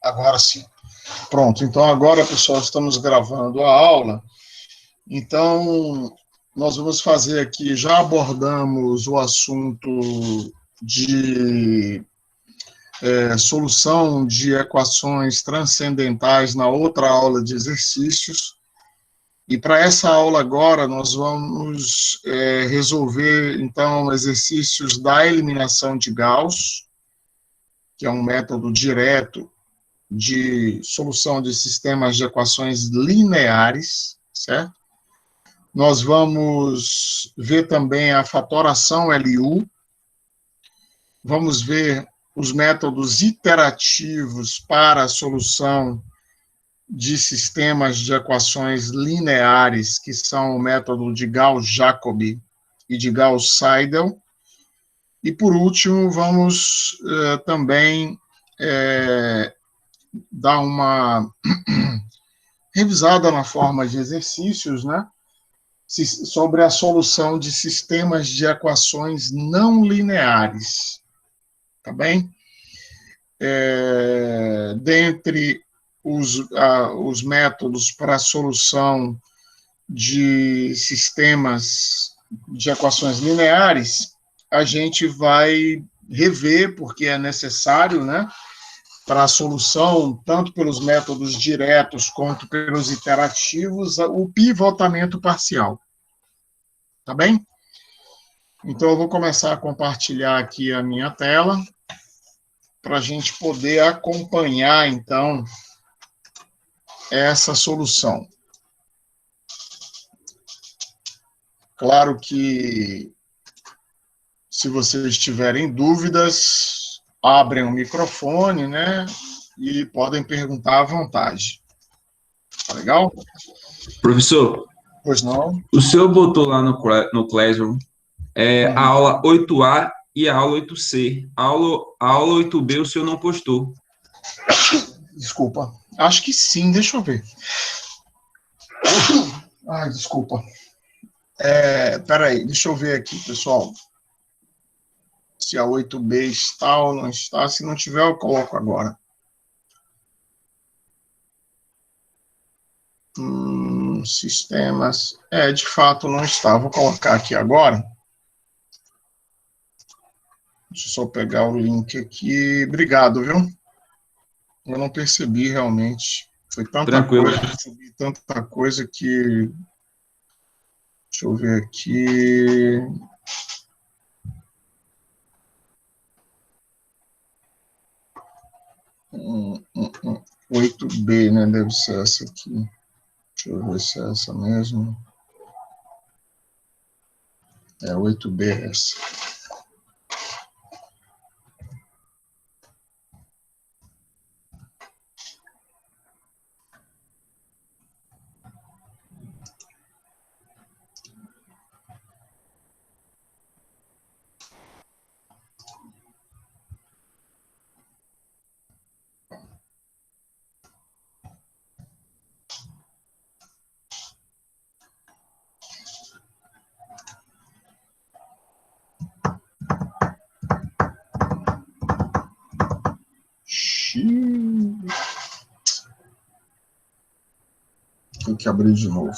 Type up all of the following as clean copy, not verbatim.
Agora sim. Pronto, então agora, pessoal, estamos gravando a aula. Então, nós vamos fazer aqui, já abordamos o assunto de solução de equações transcendentais na outra aula de exercícios. E para essa aula agora, nós vamos resolver, então, exercícios da eliminação de Gauss, que é um método direto de solução de sistemas de equações lineares, certo? Nós vamos ver também a fatoração LU, vamos ver os métodos iterativos para a solução de sistemas de equações lineares, que são o método de Gauss-Jacobi e de Gauss-Seidel. E, por último, vamos também dar uma revisada na forma de exercícios, né, sobre a solução de sistemas de equações não lineares, tá bem? Dentre os métodos para a solução de sistemas de equações lineares, a gente vai rever, porque é necessário, né, para a solução, tanto pelos métodos diretos quanto pelos iterativos, o pivotamento parcial. Tá bem? Então, eu vou começar a compartilhar aqui a minha tela, para a gente poder acompanhar, então, essa solução. Claro que, se vocês tiverem dúvidas, abrem o microfone, né, e podem perguntar à vontade. Tá legal? Professor, pois não? O senhor botou lá no Classroom a aula 8A e a aula 8C. A aula 8B o senhor não postou. Desculpa. Acho que sim, deixa eu ver. Ai, desculpa. Peraí, deixa eu ver aqui, pessoal. Se a 8B está ou não está. Se não tiver, eu coloco agora. Sistemas. De fato, não está. Vou colocar aqui agora. Deixa eu só pegar o link aqui. Obrigado, viu? Eu não percebi realmente. Foi tanta coisa, recebi tanta coisa que... Deixa eu ver aqui. Hum, 8B, né? Deve ser essa aqui. Deixa eu ver se é essa mesmo. 8B é essa. Tem que abrir de novo.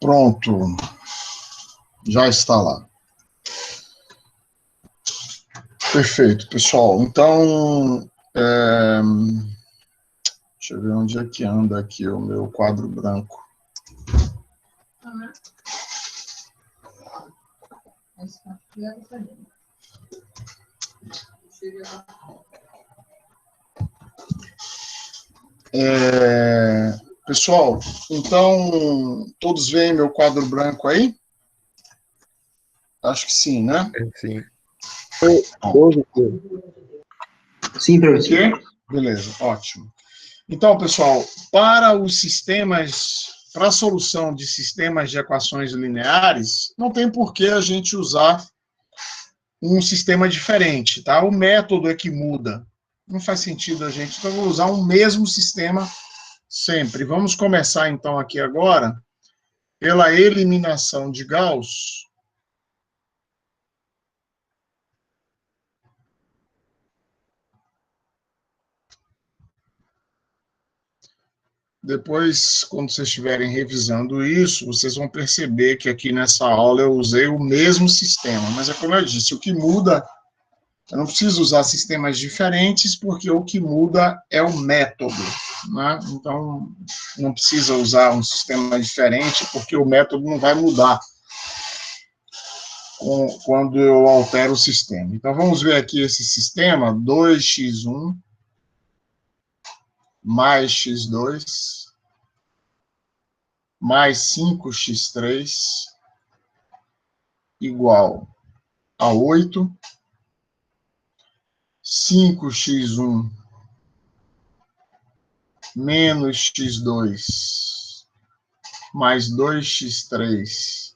Pronto. Já está lá. Perfeito, pessoal. Então, deixa eu ver onde é que anda aqui o meu quadro branco. Pessoal, então, todos veem meu quadro branco aí? Acho que sim, né? Sim. Sim, professor. Ok? Beleza, ótimo. Então, pessoal, para os sistemas, para a solução de sistemas de equações lineares, não tem por que a gente usar um sistema diferente, tá? O método é que muda. Não faz sentido a gente então, usar um mesmo sistema sempre. Vamos começar, então, aqui agora, pela eliminação de Gauss. Depois, quando vocês estiverem revisando isso, vocês vão perceber que aqui nessa aula eu usei o mesmo sistema. Mas é como eu disse, o que muda, eu não preciso usar sistemas diferentes, porque o que muda é o método, né? Então, não precisa usar um sistema diferente, porque o método não vai mudar quando eu altero o sistema. Então, vamos ver aqui esse sistema, 2x1 mais x2 mais 5x3 igual a 8, 5x1 menos x2 mais 2x3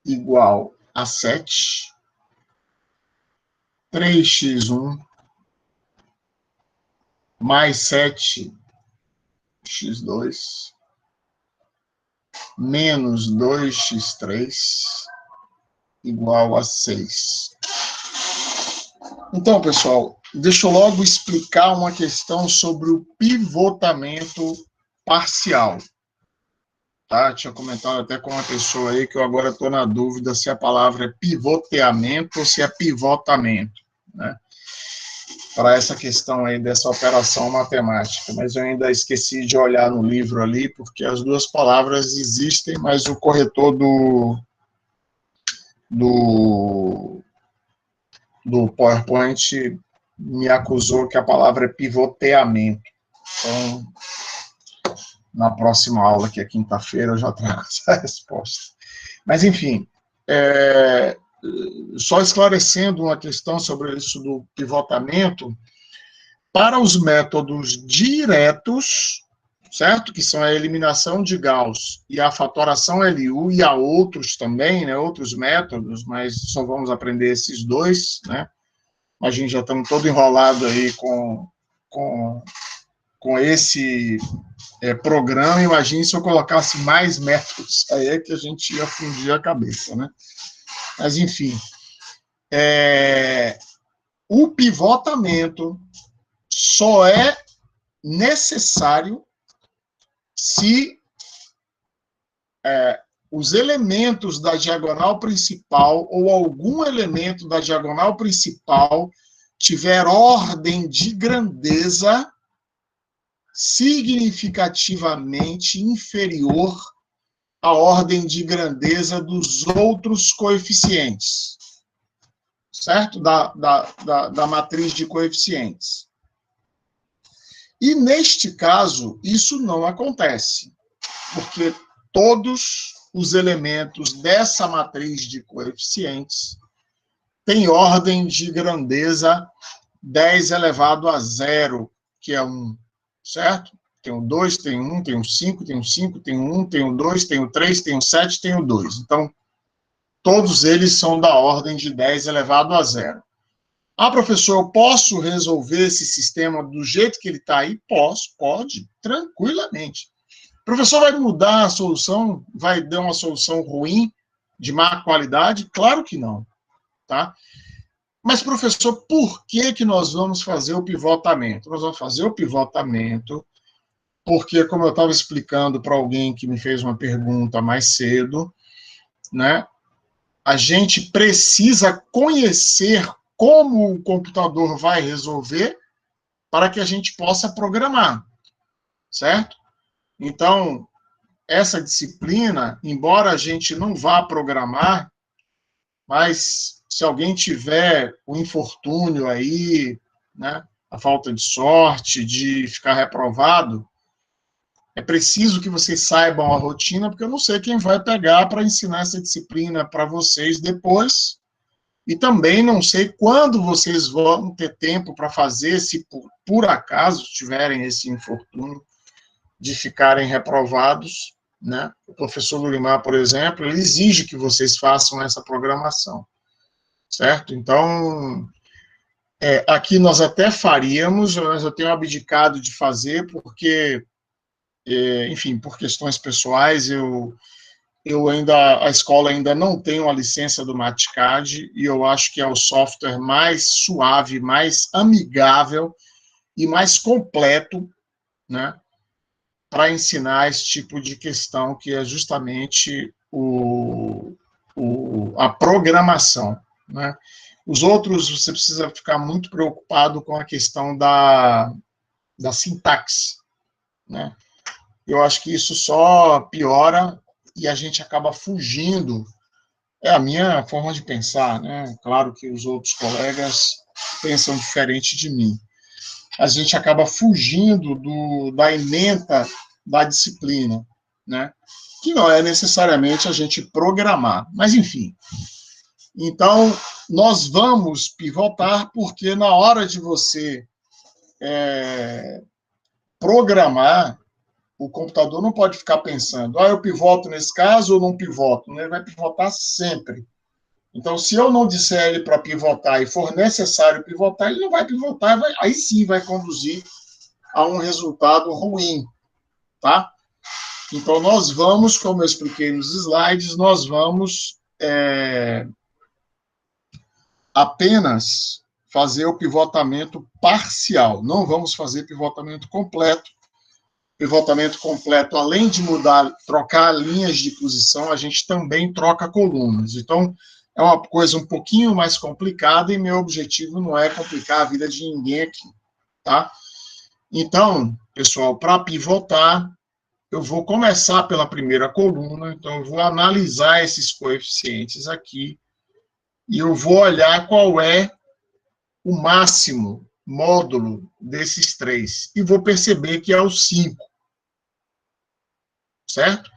igual a 7, 3x1 mais 7x2 menos 2x3 igual a 6. Então, pessoal, deixa eu logo explicar uma questão sobre o pivotamento parcial. Tá? Tinha comentado até com uma pessoa aí que eu agora estou na dúvida se a palavra é pivoteamento ou se é pivotamento, né? Para essa questão aí dessa operação matemática, mas eu ainda esqueci de olhar no livro ali, porque as duas palavras existem, mas o corretor do PowerPoint me acusou que a palavra é pivoteamento. Então, na próxima aula, que é quinta-feira, eu já trago essa resposta. Mas, enfim, só esclarecendo uma questão sobre isso do pivotamento, para os métodos diretos, certo? Que são a eliminação de Gauss e a fatoração LU, e há outros também, né? Outros métodos, mas só vamos aprender esses dois, né? A gente já estamos todo enrolado aí com esse programa. Imagine se eu colocasse mais métodos, aí é que a gente ia fundir a cabeça, né? Mas, enfim, o pivotamento só é necessário se os elementos da diagonal principal ou algum elemento da diagonal principal tiver ordem de grandeza significativamente inferior à ordem de grandeza dos outros coeficientes, certo? Da matriz de coeficientes. E, neste caso, isso não acontece, porque todos os elementos dessa matriz de coeficientes têm ordem de grandeza 10 elevado a 0, que é 1, certo? Tem o 2, tem 1, tem o 5, tem o 5, tem o 1, tem o 2, tem o 3, tem o 7, tem o 2. Então, todos eles são da ordem de 10 elevado a 0. Ah, professor, eu posso resolver esse sistema do jeito que ele está aí? Posso, pode, tranquilamente. O professor vai mudar a solução? Vai dar uma solução ruim, de má qualidade? Claro que não, tá? Mas, professor, por que nós vamos fazer o pivotamento? Nós vamos fazer o pivotamento porque, como eu estava explicando para alguém que me fez uma pergunta mais cedo, né, a gente precisa conhecer como o computador vai resolver para que a gente possa programar, certo? Então, essa disciplina, embora a gente não vá programar, mas se alguém tiver o infortúnio aí, né, a falta de sorte de ficar reprovado, É preciso que vocês saibam a rotina, porque eu não sei quem vai pegar para ensinar essa disciplina para vocês depois. E também não sei quando vocês vão ter tempo para fazer, se por acaso tiverem esse infortúnio de ficarem reprovados, né? O professor Lurimar, por exemplo, ele exige que vocês façam essa programação, certo? Então, aqui nós até faríamos, mas eu tenho abdicado de fazer porque, enfim, por questões pessoais, a escola ainda não tem uma licença do Mathcad e eu acho que é o software mais suave, mais amigável e mais completo, né, para ensinar esse tipo de questão, que é justamente a programação, né? Os outros, você precisa ficar muito preocupado com a questão da sintaxe, né? Eu acho que isso só piora e a gente acaba fugindo. É a minha forma de pensar, né? Claro que os outros colegas pensam diferente de mim. A gente acaba fugindo da ementa da disciplina, né? Que não é necessariamente a gente programar, mas enfim. Então, nós vamos pivotar, porque na hora de você programar, o computador não pode ficar pensando, eu pivoto nesse caso ou não pivoto, né? Ele vai pivotar sempre. Então, se eu não disser ele para pivotar e for necessário pivotar, ele não vai pivotar, aí sim vai conduzir a um resultado ruim, tá? Então, nós vamos, como eu expliquei nos slides, nós vamos apenas fazer o pivotamento parcial, não vamos fazer pivotamento completo. Pivotamento completo, além de trocar linhas de posição, a gente também troca colunas. Então, é uma coisa um pouquinho mais complicada e meu objetivo não é complicar a vida de ninguém aqui, tá? Então, pessoal, para pivotar, eu vou começar pela primeira coluna, então eu vou analisar esses coeficientes aqui e eu vou olhar qual é o máximo módulo desses três e vou perceber que é o 5. Certo?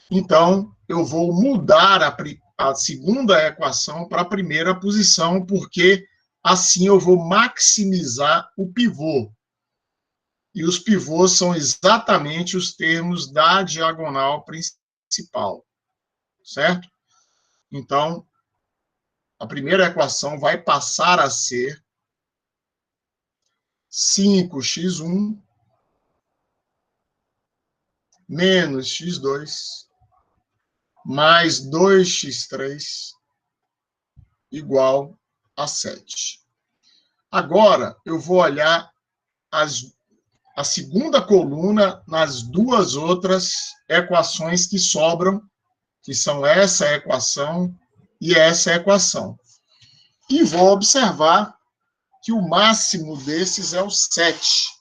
Então, eu vou mudar a segunda equação para a primeira posição, porque assim eu vou maximizar o pivô. E os pivôs são exatamente os termos da diagonal principal. Certo? Então, a primeira equação vai passar a ser 5x1 menos x2 mais 2x3 igual a 7. Agora, eu vou olhar a segunda coluna nas duas outras equações que sobram, que são essa equação e essa equação. E vou observar que o máximo desses é o 7.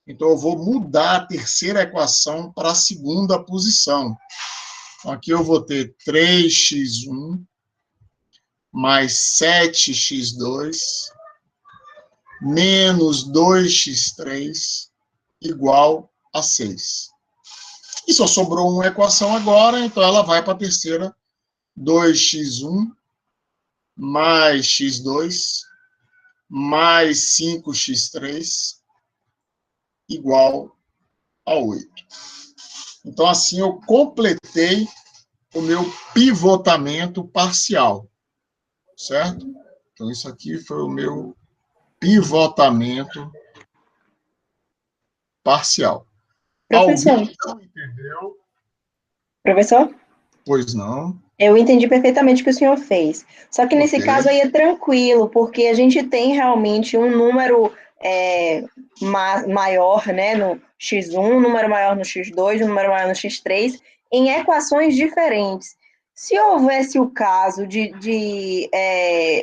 Então, eu vou mudar a terceira equação para a segunda posição. Então, aqui eu vou ter 3x1 mais 7x2 menos 2x3 igual a 6. E só sobrou uma equação agora, então ela vai para a terceira. 2x1 mais x2 mais 5x3 igual a 8. Então, assim, eu completei o meu pivotamento parcial, certo? Então, isso aqui foi o meu pivotamento parcial. Professor. Alguém não entendeu? Professor? Pois não. Eu entendi perfeitamente o que o senhor fez. Só que nesse caso aí é tranquilo, porque a gente tem realmente um número maior, né, no x1, um número maior no x2, um número maior no x3, em equações diferentes. Se houvesse o caso de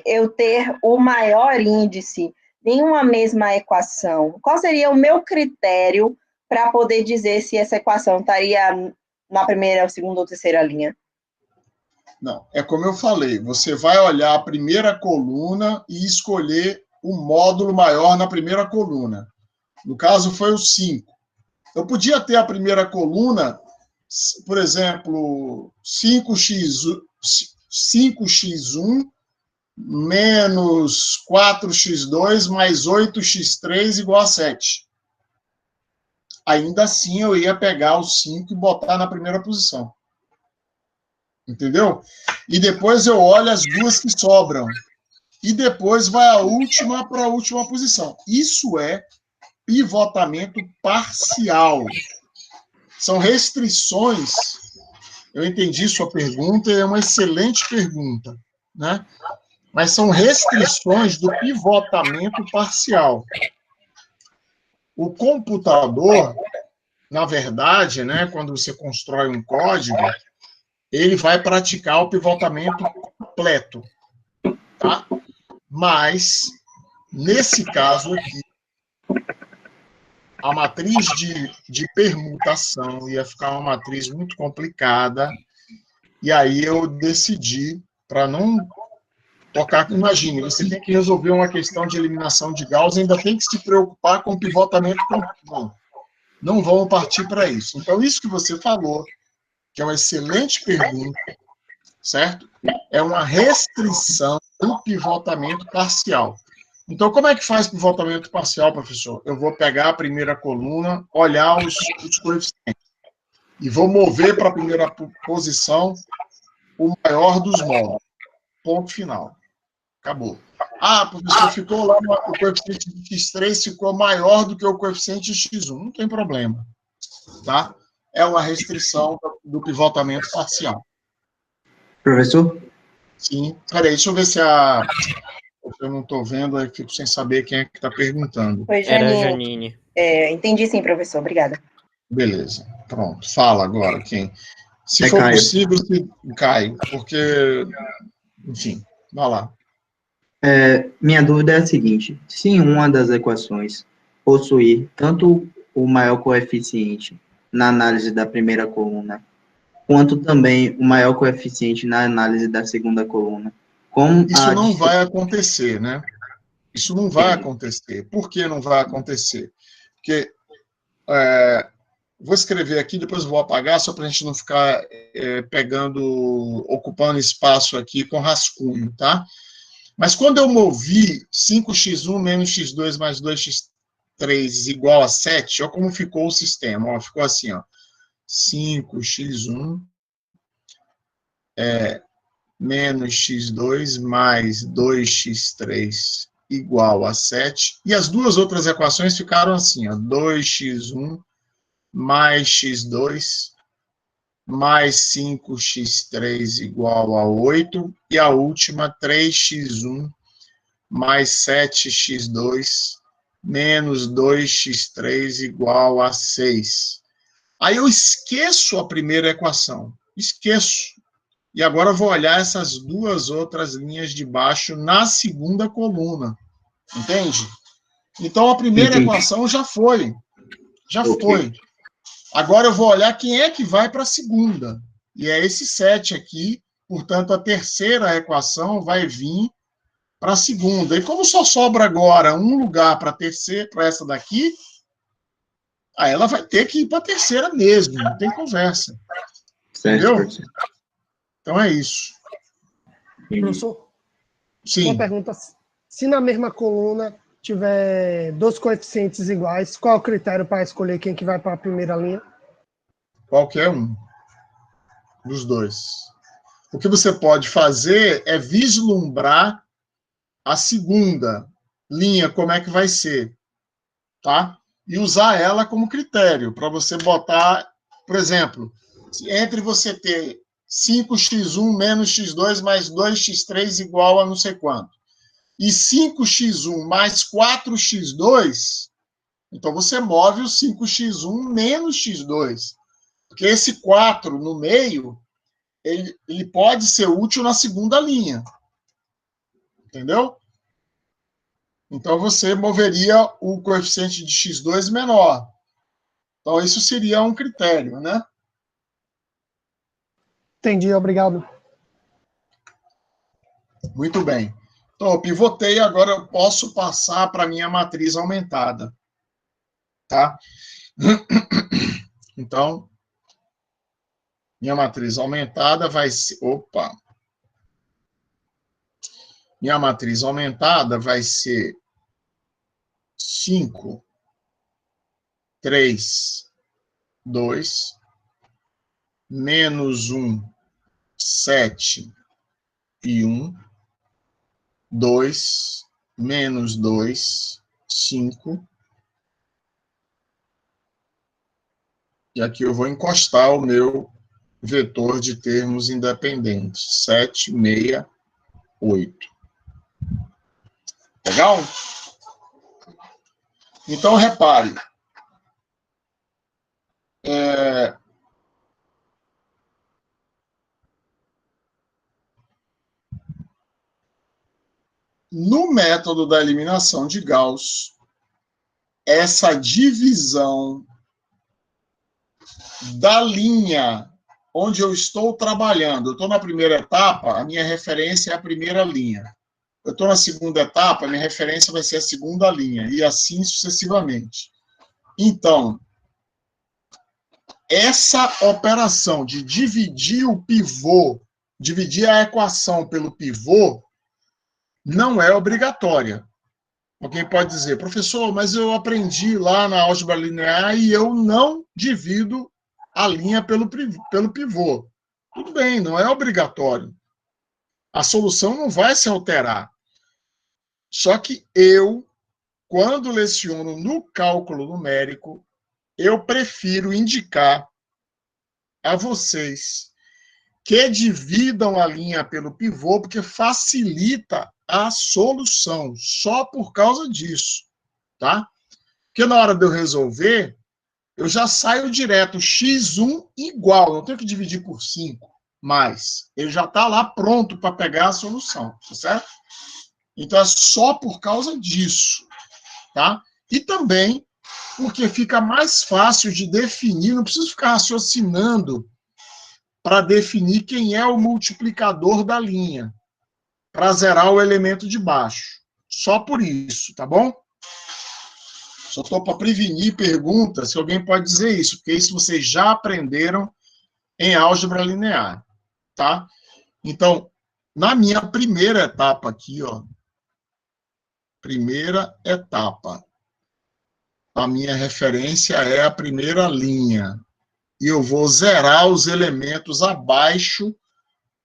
eu ter o maior índice em uma mesma equação, qual seria o meu critério para poder dizer se essa equação estaria na primeira, segunda ou terceira linha? Não, é como eu falei, você vai olhar a primeira coluna e escolher o módulo maior na primeira coluna. No caso, foi o 5. Eu podia ter a primeira coluna, por exemplo, 5x1 menos 4x2 mais 8x3 igual a 7. Ainda assim, eu ia pegar o 5 e botar na primeira posição. Entendeu? E depois eu olho as duas que sobram. E depois vai a última para a última posição. Isso é pivotamento parcial. São restrições. Eu entendi sua pergunta, é uma excelente pergunta, né? Mas são restrições do pivotamento parcial. O computador, na verdade, né, quando você constrói um código, ele vai praticar o pivotamento completo, tá? Mas, nesse caso aqui, a matriz de permutação ia ficar uma matriz muito complicada, e aí eu decidi, para não tocar... Imagine, você tem que resolver uma questão de eliminação de Gauss, ainda tem que se preocupar com o pivotamento completo. Não vamos partir para isso. Então, isso que você falou, que é uma excelente pergunta, certo? É uma restrição do pivotamento parcial. Então, como é que faz pivotamento parcial, professor? Eu vou pegar a primeira coluna, olhar os coeficientes, e vou mover para a primeira posição o maior dos módulos. Ponto final. Acabou. Ah, professor, ficou lá o coeficiente de x3 ficou maior do que o coeficiente de x1. Não tem problema. Tá? É uma restrição do pivotamento parcial. Professor? Sim. Peraí, deixa eu ver se a... Eu não estou vendo, eu fico sem saber quem é que está perguntando. Oi, Era a Janine. Janine. Entendi sim, professor. Obrigada. Beleza. Pronto. Fala agora quem. Se É for Caio. possível, se Caio, porque, enfim, vai lá. Minha dúvida é a seguinte: se uma das equações possuir tanto o maior coeficiente na análise da primeira coluna, quanto também o maior coeficiente na análise da segunda coluna, como Isso não vai acontecer, né? Isso não vai acontecer. Por que não vai acontecer? Porque vou escrever aqui, depois vou apagar, só para a gente não ficar ocupando espaço aqui com rascunho, tá? Mas quando eu movi 5x1 menos x2 mais 2x3 igual a 7, olha como ficou o sistema. Ó, ficou assim, ó. 5x1 menos x2 mais 2x3 igual a 7. E as duas outras equações ficaram assim, ó. 2x1 mais x2 mais 5x3 igual a 8. E a última, 3x1 mais 7x2 menos 2x3 igual a 6. Aí eu esqueço a primeira equação. Esqueço. E agora eu vou olhar essas duas outras linhas de baixo na segunda coluna. Entende? Então, a primeira equação já foi. Já foi. Agora eu vou olhar quem é que vai para a segunda. E é esse 7 aqui. Portanto, a terceira equação vai vir para a segunda. E como só sobra agora um lugar para a terceira, para essa daqui, aí ela vai ter que ir para a terceira mesmo. Não tem conversa. Entendeu? Então é isso. Professor, Sim. uma pergunta. Se na mesma coluna tiver dois coeficientes iguais, qual é o critério para escolher quem que vai para a primeira linha? Qualquer um dos dois. O que você pode fazer é vislumbrar a segunda linha, como é que vai ser, tá? E usar ela como critério, para você botar, por exemplo, entre você ter 5x1 menos x2 mais 2x3 igual a não sei quanto, e 5x1 mais 4x2, então você move o 5x1 menos x2, porque esse 4 no meio, ele pode ser útil na segunda linha, entendeu? Então, você moveria o coeficiente de x2 menor. Então, isso seria um critério, né? Entendi, obrigado. Muito bem. Então, eu pivotei, agora eu posso passar para a minha matriz aumentada. Tá? Então, minha matriz aumentada vai ser... Opa! Minha matriz aumentada vai ser 5, 3, 2, menos 1, 7 e 1, 2, menos 2, 5. E aqui eu vou encostar o meu vetor de termos independentes. 7, 6, 8. Legal? Então, repare. No método da eliminação de Gauss, essa divisão da linha onde eu estou trabalhando, eu estou na primeira etapa, a minha referência é a primeira linha. Eu estou na segunda etapa, a minha referência vai ser a segunda linha, e assim sucessivamente. Então, essa operação de dividir o pivô, dividir a equação pelo pivô, não é obrigatória. Alguém pode dizer, professor, mas eu aprendi lá na álgebra linear e eu não divido a linha pelo pivô. Tudo bem, não é obrigatório. A solução não vai se alterar. Só que eu, quando leciono no cálculo numérico, eu prefiro indicar a vocês que dividam a linha pelo pivô, porque facilita a solução, só por causa disso, tá? Porque na hora de eu resolver, eu já saio direto, x1 igual, não tenho que dividir por 5, mais. Ele já está lá pronto para pegar a solução, tá certo? Então é só por causa disso, tá? E também porque fica mais fácil de definir, não preciso ficar raciocinando para definir quem é o multiplicador da linha, para zerar o elemento de baixo. Só por isso, tá bom? Só estou para prevenir perguntas, se alguém pode dizer isso, porque isso vocês já aprenderam em álgebra linear, tá? Então, na minha primeira etapa aqui, ó, primeira etapa, a minha referência é a primeira linha, e eu vou zerar os elementos abaixo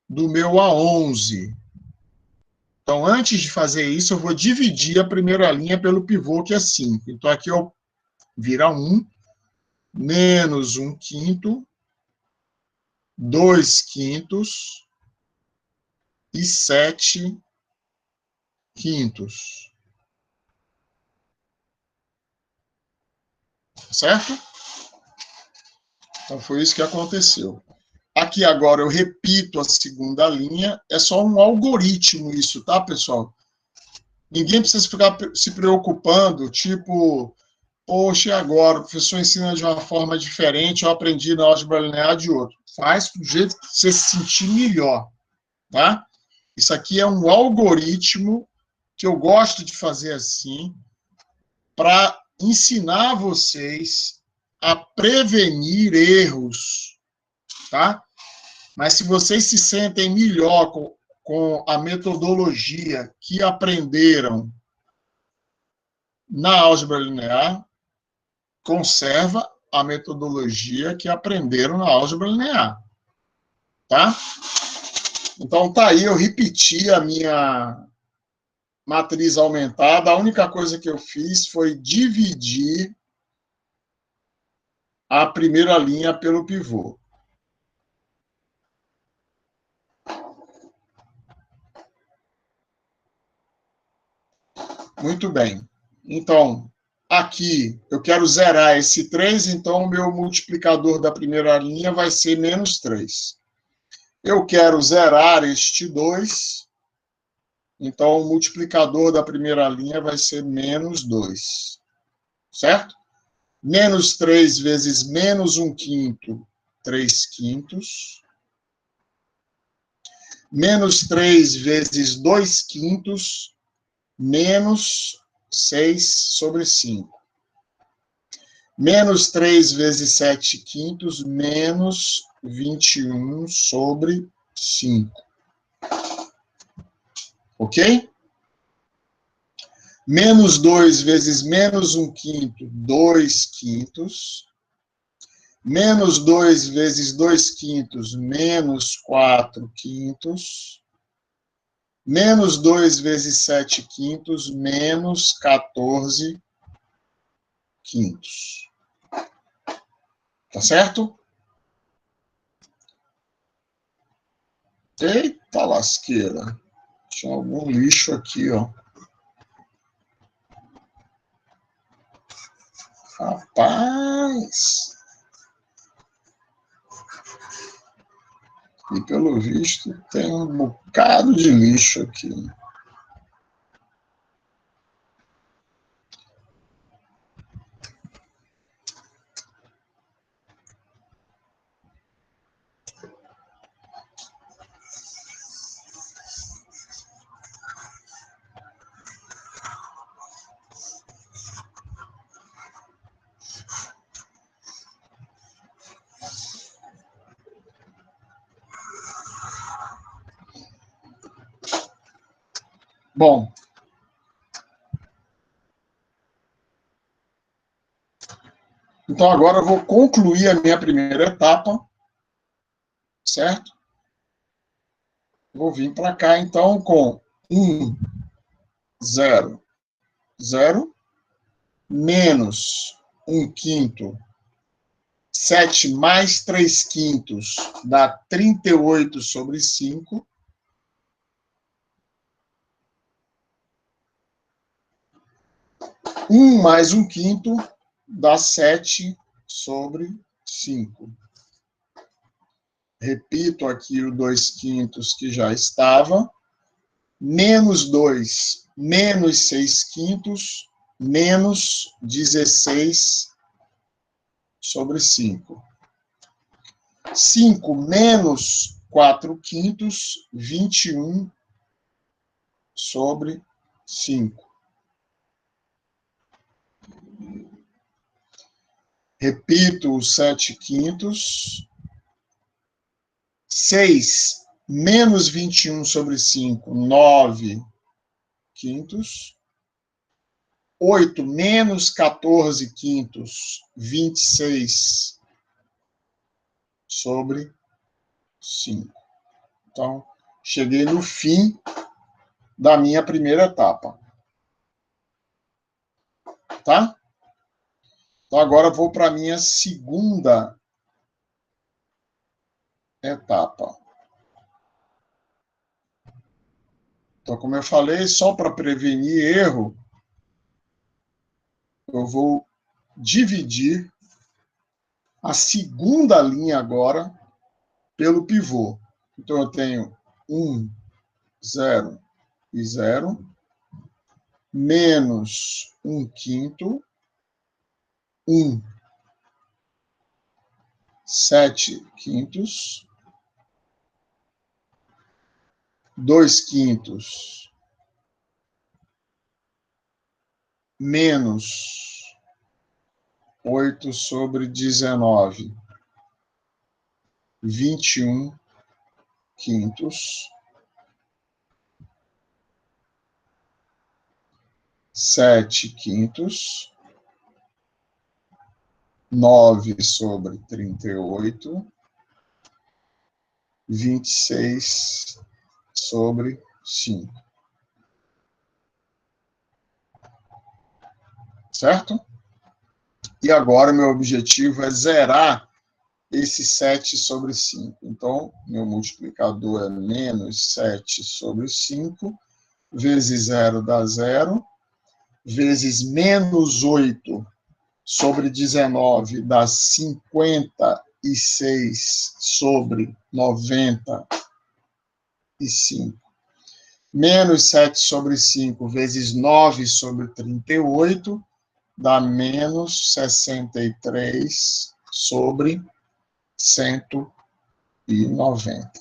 do meu A11. Então, antes de fazer isso, eu vou dividir a primeira linha pelo pivô, que é 5. Então, aqui eu vira 1, menos 1 quinto, 2 quintos e 7 quintos. Certo? Então, foi isso que aconteceu. Aqui agora eu repito a segunda linha, é só um algoritmo isso, tá, pessoal? Ninguém precisa ficar se preocupando, tipo, poxa, agora o professor ensina de uma forma diferente, eu aprendi na álgebra linear de outro. Faz do jeito que você se sentir melhor, tá? Isso aqui é um algoritmo que eu gosto de fazer assim, para ensinar vocês a prevenir erros, tá? Mas se vocês se sentem melhor com a metodologia que aprenderam na álgebra linear, conserva a metodologia que aprenderam na álgebra linear, tá? Então, tá aí, eu repeti a minha matriz aumentada, a única coisa que eu fiz foi dividir a primeira linha pelo pivô. Muito bem. Então, aqui eu quero zerar esse 3, então o meu multiplicador da primeira linha vai ser menos 3. Eu quero zerar este 2, então o multiplicador da primeira linha vai ser menos 2. Certo? Menos 3 vezes menos 1 quinto, 3 quintos. Menos 3 vezes 2 quintos, menos 6 sobre 5. Menos 3 vezes 7 quintos, menos 21 sobre 5. Ok? Menos 2 vezes menos 1 quinto, 2 quintos. Menos 2 vezes 2 quintos, menos 4 quintos. Menos 2 vezes 7 quintos, menos 14 quintos. Tá certo? Eita lasqueira. Tinha algum lixo aqui, ó. Rapaz. E pelo visto tem um bocado de lixo aqui. Bom, então agora eu vou concluir a minha primeira etapa, certo? Vou vir para cá, então, com 1, 0, 0, menos 1 quinto, 7 mais 3 quintos, dá 38 sobre 5. 1 mais 1 quinto dá 7 sobre 5. Repito aqui o 2 quintos que já estava. Menos 2, menos 6 quintos, menos 16 sobre 5. 5 menos 4 quintos, 21 sobre 5. Repito os 7 quintos. 6 menos 21 sobre 5, 9 quintos. 8 menos 14 quintos, 26 sobre 5. Então, cheguei no fim da minha primeira etapa. Tá? Então, agora vou para a minha segunda etapa. Então, como eu falei, só para prevenir erro, eu vou dividir a segunda linha agora pelo pivô. Então, eu tenho 1, 0 e 0, menos 1 quinto, 1, 7 quintos, 2 quintos, menos 8 sobre 19, 21 quintos, 7 quintos, 9 sobre 38, 26 sobre 5. Certo? E agora meu objetivo é zerar esse 7 sobre 5. Então, meu multiplicador é menos 7 sobre 5, vezes 0 dá 0, vezes menos 8 sobre 19 dá 56 sobre 95. Menos 7 sobre 5 vezes 9 sobre 38 dá menos 63 sobre 190.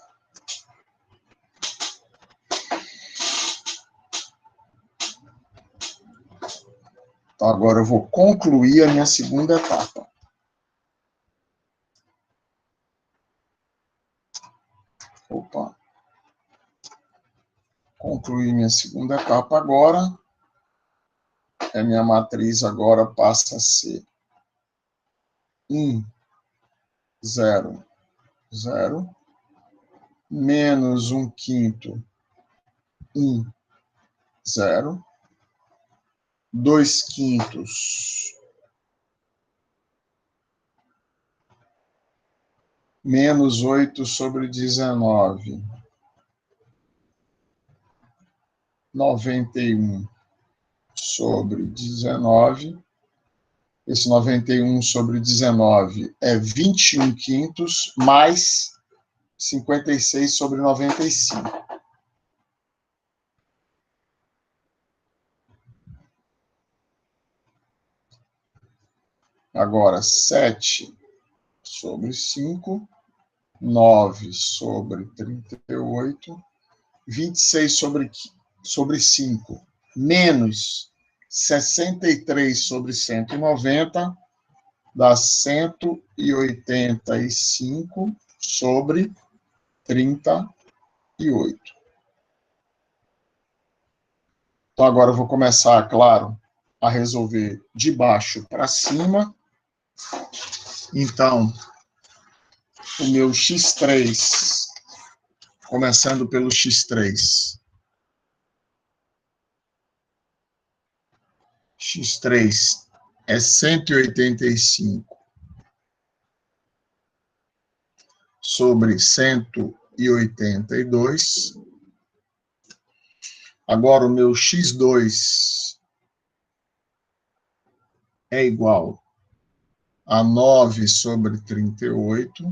Então, agora eu vou concluir a minha segunda etapa. Opa. Concluir minha segunda etapa agora. A minha matriz agora passa a ser 1, 0, 0, menos 1/5, 1, 0, 2/5, menos 8/19, 91/19. Esse 91/19 é 21/5 mais 56/95. Agora, 7/5, 9/38, 26/5, menos 63/190, dá 185/38. Então, agora eu vou começar, claro, a resolver de baixo para cima. Então, o meu x3, começando pelo x3. X3 é 185 sobre 182. Agora, o meu x2 é igual a 9/38,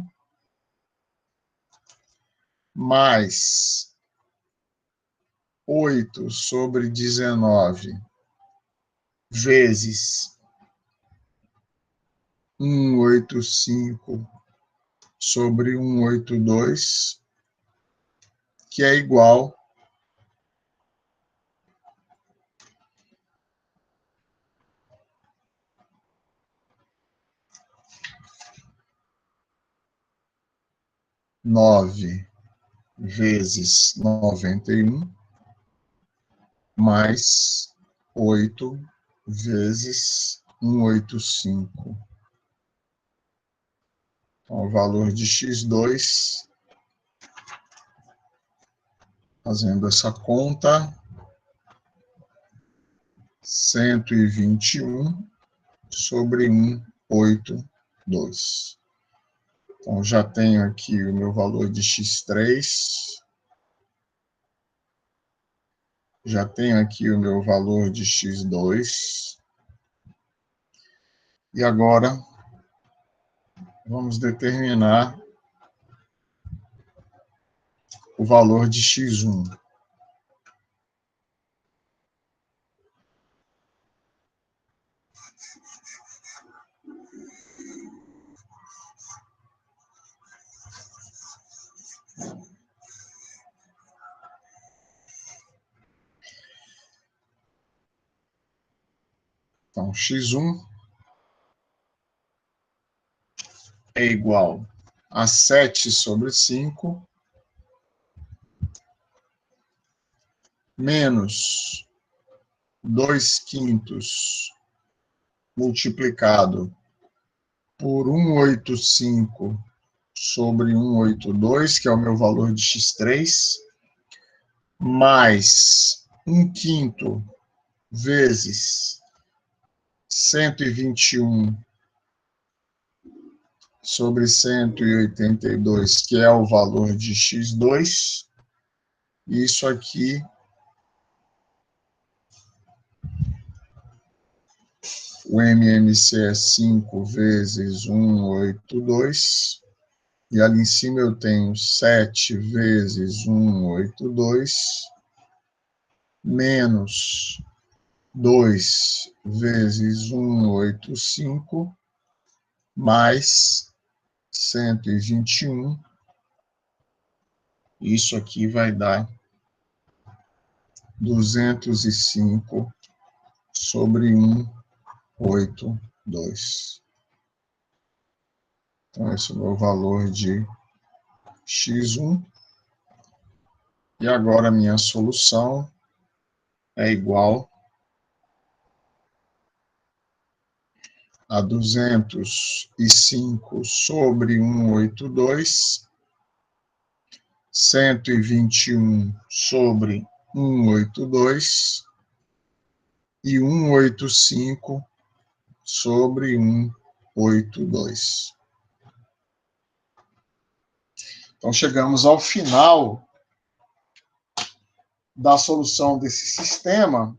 mais 8/19, vezes 185/182, que é igual a 9 vezes 91, mais 8 vezes 185. Então, o valor de x2, fazendo essa conta, 121/182. Então, já tenho aqui o meu valor de x3, já tenho aqui o meu valor de x2, e agora vamos determinar o valor de x1. Então, x1 é igual a 7/5 menos 2/5 multiplicado por 185/182, que é o meu valor de x3, mais 1/5 vezes 121/182, que é o valor de x2. Isso aqui o MMC é 5 vezes 182, e ali em cima eu tenho 7 vezes 182, menos 2 vezes 185, mais 121. Isso aqui vai dar 205/182. 8, 2. Então, esse é o meu valor de x1. E agora a minha solução é igual a 205 sobre 182, 121 sobre 182 e 185 sobre 182. Então, chegamos ao final da solução desse sistema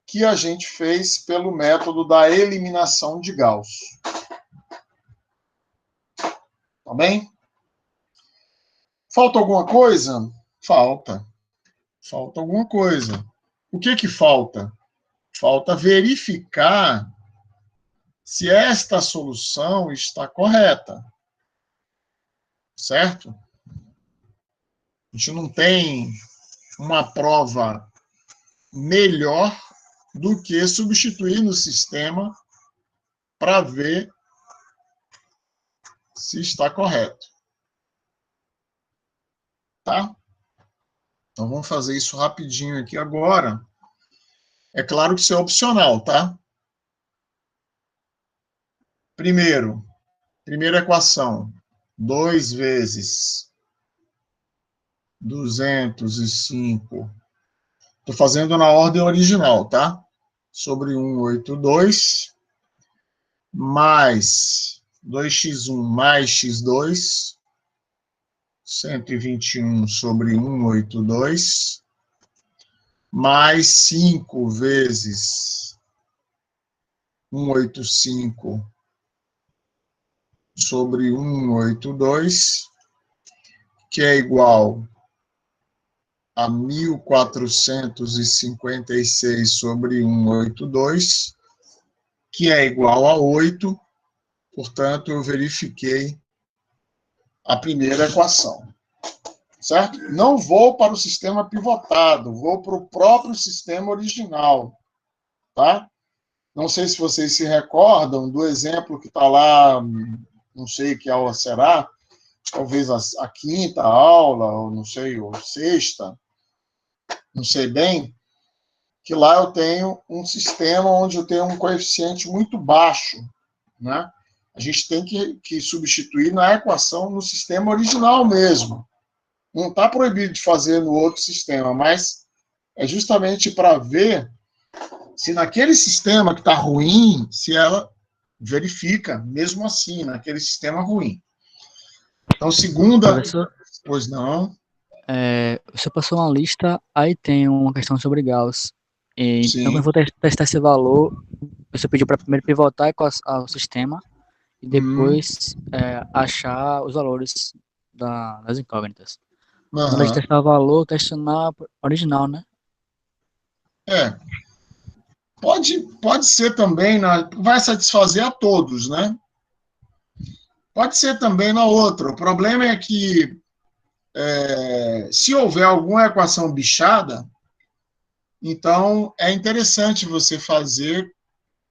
que a gente fez pelo método da eliminação de Gauss. Tá bem? Falta alguma coisa? Falta. Falta alguma coisa. O que que falta? Falta verificar se esta solução está correta. Certo? A gente não tem uma prova melhor do que substituir no sistema para ver se está correto. Tá? Então, vamos fazer isso rapidinho aqui agora. É claro que isso é opcional, tá? Primeira equação. 2 vezes 205. Estou fazendo na ordem original, tá? Sobre 182, mais 2x1 mais x2, 121 sobre 182, mais 5 vezes 185 sobre 182, que é igual a 1.456 sobre 182, que é igual a 8, portanto, eu verifiquei a primeira equação. Certo? Não vou para o sistema pivotado, vou para o próprio sistema original. Tá? Não sei se vocês se recordam do exemplo que está lá, não sei que aula será, talvez a quinta aula, ou não sei, ou sexta, não sei bem, que lá eu tenho um sistema onde eu tenho um coeficiente muito baixo, né? A gente tem que substituir na equação no sistema original mesmo. Não está proibido de fazer no outro sistema, mas é justamente para ver se naquele sistema que está ruim, se ela verifica, mesmo assim, naquele sistema ruim. Então, segunda... Professor, Pois não. você passou uma lista, aí tem uma questão sobre Gauss. Então, Sim. eu vou testar esse valor. Você pediu para primeiro pivotar o sistema e depois achar os valores das incógnitas. Na hora de testar o valor, questionar original, né? Pode ser também, vai satisfazer a todos, né? Pode ser também na outra. O problema é que se houver alguma equação bichada, então é interessante você fazer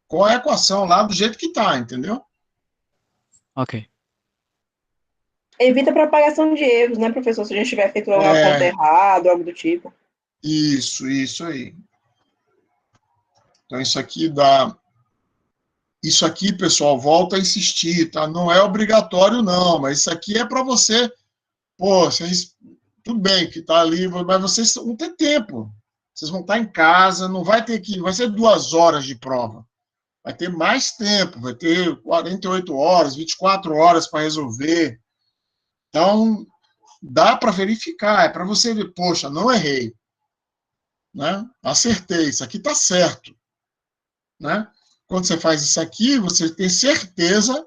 com a equação lá do jeito que está, entendeu? Ok. Evita propagação de erros, né, professor? Se a gente tiver feito alguma conta errada, algo do tipo. Isso aí. Então, isso aqui dá... Isso aqui, pessoal, volta a insistir, tá? Não é obrigatório, não, mas isso aqui é para você... Pô, vocês... Tudo bem que tá ali, mas vocês vão ter tempo. Vocês vão estar em casa, não vai ter que... Vai ser 2 horas de prova. Vai ter mais tempo, vai ter 48 horas, 24 horas para resolver. Então, dá para verificar, é para você ver, poxa, não errei. Né? Acertei, isso aqui está certo. Né? Quando você faz isso aqui, você tem certeza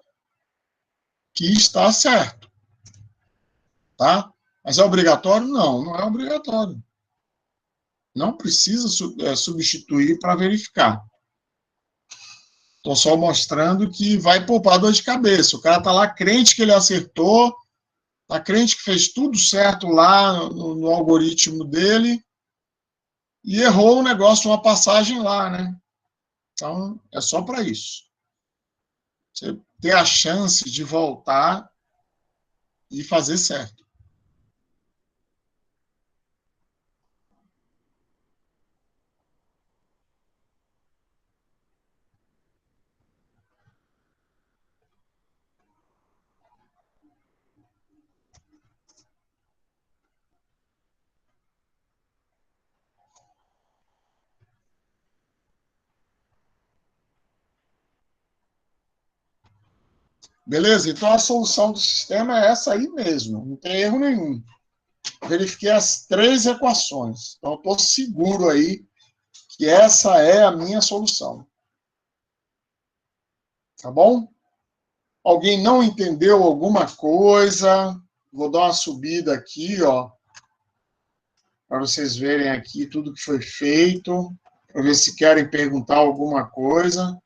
que está certo. Tá? Mas é obrigatório? Não, não é obrigatório. Não precisa substituir para verificar. Estou só mostrando que vai poupar dor de cabeça. O cara está lá crente que ele acertou, está crente que fez tudo certo lá no algoritmo dele e errou um negócio, uma passagem lá, né? Então, é só para isso. Você ter a chance de voltar e fazer certo. Beleza? Então, a solução do sistema é essa aí mesmo. Não tem erro nenhum. Verifiquei as 3 equações. Então, eu estou seguro aí que essa é a minha solução. Tá bom? Alguém não entendeu alguma coisa? Vou dar uma subida aqui, ó, para vocês verem aqui tudo que foi feito, para ver se querem perguntar alguma coisa,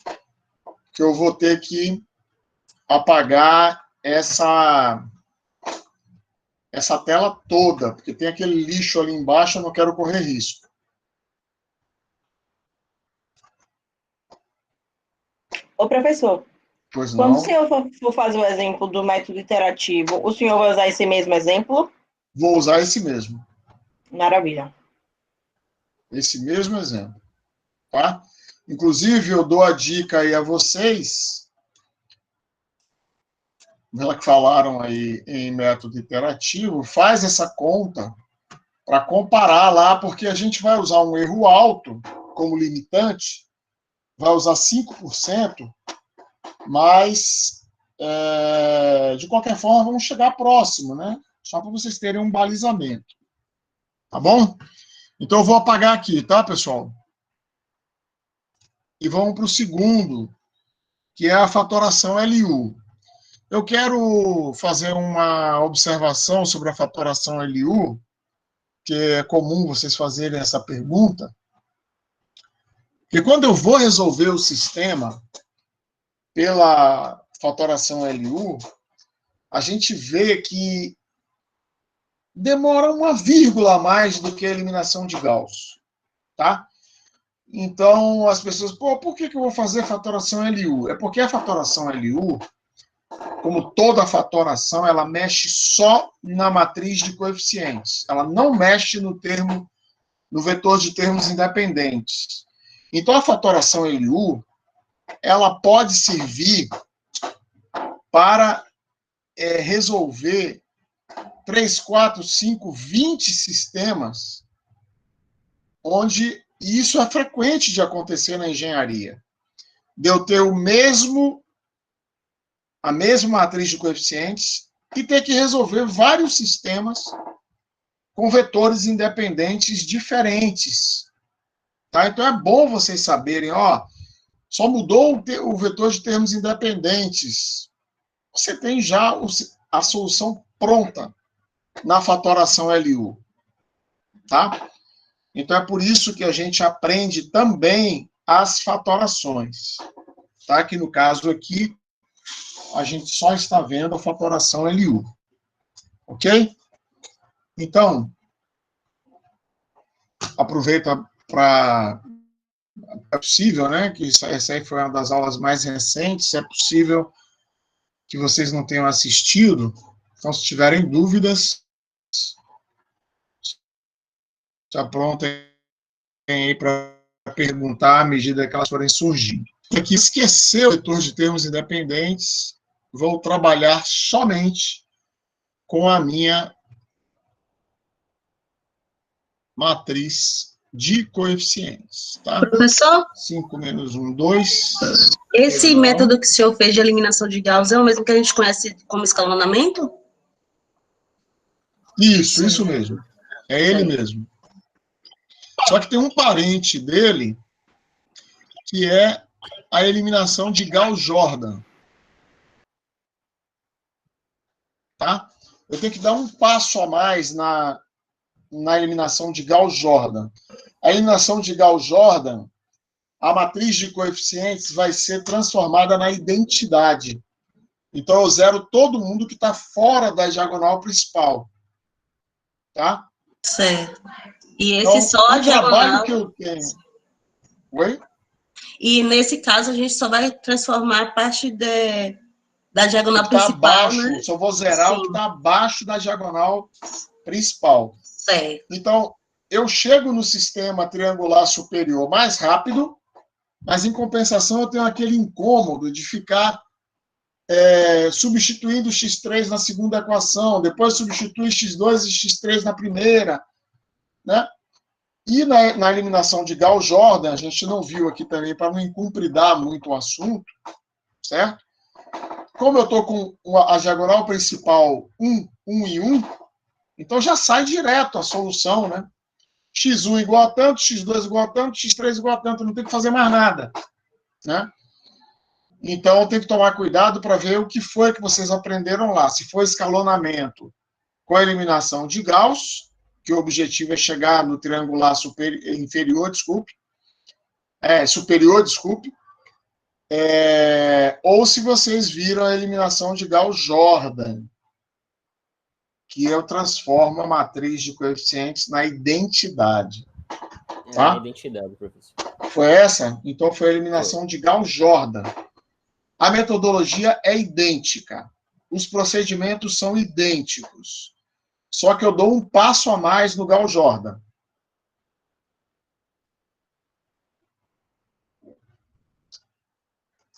que eu vou ter que apagar essa tela toda, porque tem aquele lixo ali embaixo, eu não quero correr risco. Ô, professor, Pois quando não. o senhor for fazer o exemplo do método iterativo, o senhor vai usar esse mesmo exemplo? Vou usar esse mesmo. Maravilha. Esse mesmo exemplo. Tá? Inclusive, eu dou a dica aí a vocês, já que falaram aí em método iterativo, faz essa conta para comparar lá, porque a gente vai usar um erro alto como limitante, vai usar 5%, mas, de qualquer forma, vamos chegar próximo, né? Só para vocês terem um balizamento. Tá bom? Então, eu vou apagar aqui, tá, pessoal? E vamos para o segundo, que é a fatoração LU. Eu quero fazer uma observação sobre a fatoração LU, que é comum vocês fazerem essa pergunta, porque quando eu vou resolver o sistema pela fatoração LU, a gente vê que demora uma vírgula a mais do que a eliminação de Gauss, tá? Então, as pessoas, por que eu vou fazer a fatoração LU? É porque a fatoração LU, como toda fatoração, ela mexe só na matriz de coeficientes. Ela não mexe no vetor de termos independentes. Então, a fatoração LU, ela pode servir para resolver 3, 4, 5, 20 sistemas, onde isso é frequente de acontecer na engenharia. De eu ter a mesma matriz de coeficientes e ter que resolver vários sistemas com vetores independentes diferentes. Tá? Então é bom vocês saberem, ó, só mudou o vetor de termos independentes. Você tem já a solução pronta na fatoração LU. Tá? Então é por isso que a gente aprende também as fatorações. Tá? Que no caso aqui, a gente só está vendo a fatoração LU. Ok? Então, aproveita para... É possível, né? Que essa aí foi uma das aulas mais recentes. É possível que vocês não tenham assistido. Então, se tiverem dúvidas, se aprontem aí para perguntar à medida que elas forem surgindo. Aqui, esquecer o vetor de termos independentes, vou trabalhar somente com a minha matriz de coeficientes. Tá? Professor? 5 menos 1, 2. Esse método que o senhor fez de eliminação de Gauss é o mesmo que a gente conhece como escalonamento? Isso mesmo. É ele mesmo. Só que tem um parente dele, que é a eliminação de Gauss-Jordan. Tá? Eu tenho que dar um passo a mais na eliminação de Gauss-Jordan. A eliminação de Gauss-Jordan, a matriz de coeficientes vai ser transformada na identidade. Então, eu zero todo mundo que está fora da diagonal principal. Tá? Certo. E esse Então, só a o trabalho diagonal... que eu tenho... Oi? E, nesse caso, a gente só vai transformar a parte da diagonal que tá principal, abaixo, né? só vou zerar o que Sim. está abaixo da diagonal principal. Certo. Então, eu chego no sistema triangular superior mais rápido, mas, em compensação, eu tenho aquele incômodo de ficar substituindo x3 na segunda equação, depois substituir x2 e x3 na primeira, né? E na eliminação de Gauss-Jordan, a gente não viu aqui também, para não incumpridar muito o assunto, certo? Como eu estou com a diagonal principal 1, 1 e 1, então já sai direto a solução, né? x1 igual a tanto, x2 igual a tanto, x3 igual a tanto, não tem que fazer mais nada, né? Então, tem que tomar cuidado para ver o que foi que vocês aprenderam lá. Se foi escalonamento com a eliminação de Gauss, que o objetivo é chegar no triangular superior, ou se vocês viram a eliminação de Gauss-Jordan, que eu transformo a matriz de coeficientes na identidade. Tá? Identidade, professor. Foi essa? Então, foi a eliminação de Gauss-Jordan. A metodologia é idêntica. Os procedimentos são idênticos. Só que eu dou um passo a mais no Gauss-Jordan.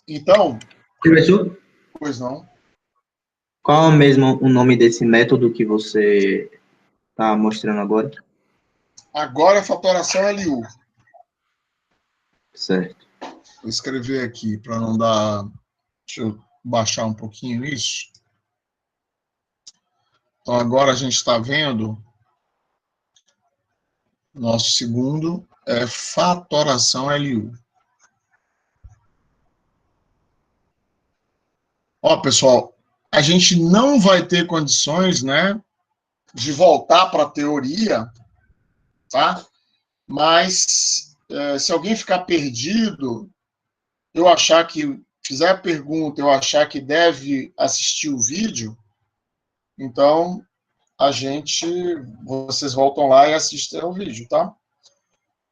Então... Professor? Pois não. Qual é mesmo o nome desse método que você está mostrando agora? Agora é fatoração LU. Certo. Vou escrever aqui para não dar... Deixa eu baixar um pouquinho isso. Então, agora a gente está vendo nosso segundo é fatoração LU. Ó, pessoal, a gente não vai ter condições, né, de voltar para a teoria, tá? Mas, se alguém ficar perdido, eu achar que, fizer a pergunta, eu achar que deve assistir o vídeo, então, vocês voltam lá e assistem ao vídeo, tá?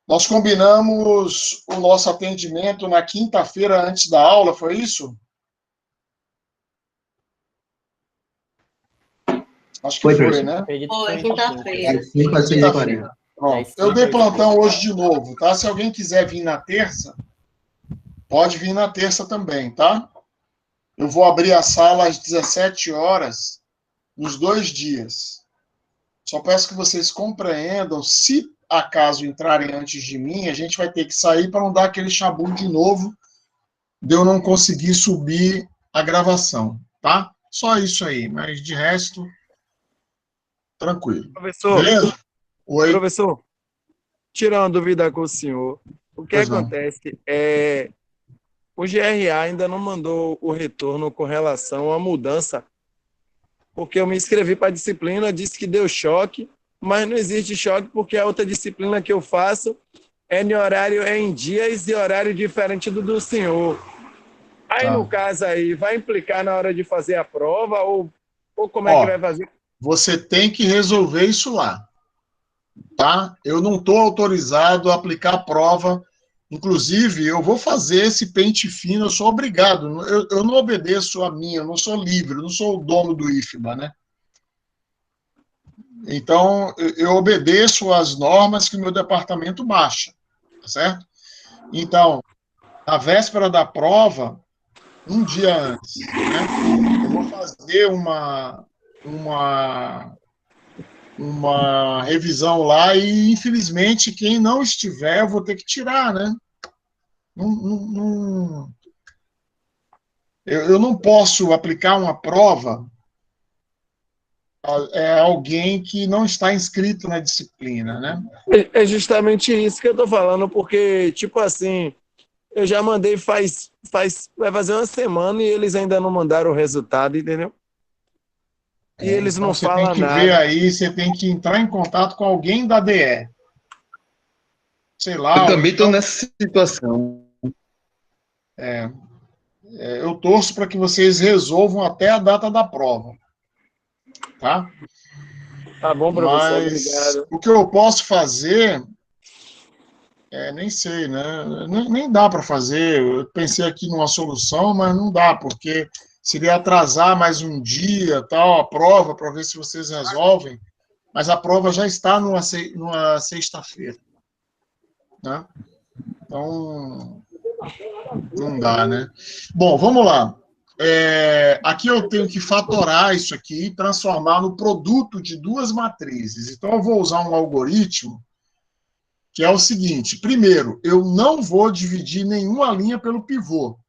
Nós combinamos o nosso atendimento na quinta-feira antes da aula, foi isso? Acho que foi, né? Foi, quinta-feira. 5 a 6h40. Pronto. Eu dei plantão hoje de novo, tá? Se alguém quiser vir na terça, pode vir na terça também, tá? Eu vou abrir a sala às 17 horas, nos 2 dias. Só peço que vocês compreendam, se acaso entrarem antes de mim, a gente vai ter que sair para não dar aquele chabu de novo, de eu não conseguir subir a gravação, tá? Só isso aí, mas de resto, tranquilo. Professor, beleza? Oi. Professor, tirar uma dúvida com o senhor. O que acontece é... O GRA ainda não mandou o retorno com relação à mudança, porque eu me inscrevi para a disciplina, disse que deu choque, mas não existe choque porque a outra disciplina que eu faço é em dias e horário diferente do senhor. Aí, no caso aí, vai implicar na hora de fazer a prova ou como é que vai fazer? Você tem que resolver isso lá, tá? Eu não estou autorizado a aplicar a prova. Inclusive, eu vou fazer esse pente fino, eu sou obrigado. Eu não obedeço a mim, eu não sou livre, eu não sou o dono do IFBA, né? Então, eu obedeço às normas que o meu departamento baixa, tá certo? Então, na véspera da prova, um dia antes, né, eu vou fazer uma revisão lá e, infelizmente, quem não estiver, eu vou ter que tirar, né? Eu não posso aplicar uma prova a alguém que não está inscrito na disciplina, né? É justamente isso que eu estou falando, porque, tipo assim, eu já mandei vai fazer uma semana e eles ainda não mandaram o resultado, entendeu? E eles não falam nada. Você tem que ver aí, você tem que entrar em contato com alguém da DE. Sei lá. Eu também estou nessa situação. Eu torço para que vocês resolvam até a data da prova. Tá? Tá bom, professor, mas obrigado. O que eu posso fazer Nem sei, né? Nem dá para fazer. Eu pensei aqui numa solução, mas não dá, porque seria atrasar mais um dia, tal, a prova, para ver se vocês resolvem. Mas a prova já está numa sexta-feira, né? Então, não dá, né? Bom, vamos lá. Aqui eu tenho que fatorar isso aqui e transformar no produto de duas matrizes. Então, eu vou usar um algoritmo que é o seguinte. Primeiro, eu não vou dividir nenhuma linha pelo pivô,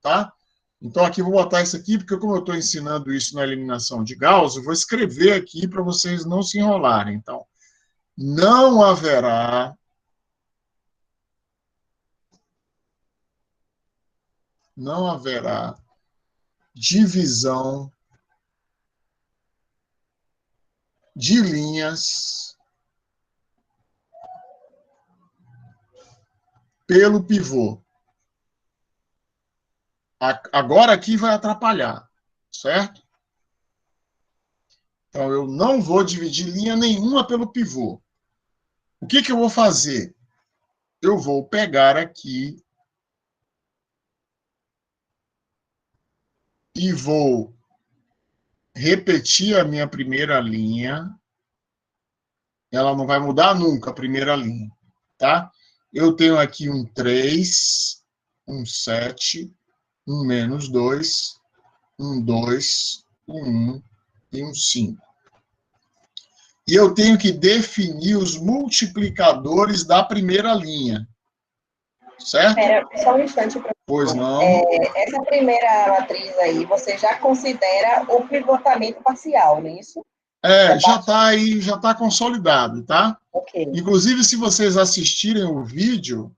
tá? Então, aqui eu vou botar isso aqui, porque como eu estou ensinando isso na eliminação de Gauss, eu vou escrever aqui para vocês não se enrolarem. Então, não haverá divisão de linhas pelo pivô. Agora aqui vai atrapalhar, certo? Então, eu não vou dividir linha nenhuma pelo pivô. O que eu vou fazer? Eu vou pegar aqui e vou repetir a minha primeira linha. Ela não vai mudar nunca, a primeira linha, tá? Eu tenho aqui um 3, um 7, um menos 2, um 2, um 1 e um 5. E eu tenho que definir os multiplicadores da primeira linha. Certo? Espera só um instante, professor. Pois não. Essa primeira matriz aí, você já considera o pivotamento parcial, não é isso? Já está aí, já está consolidado, tá? Ok. Inclusive, se vocês assistirem o vídeo,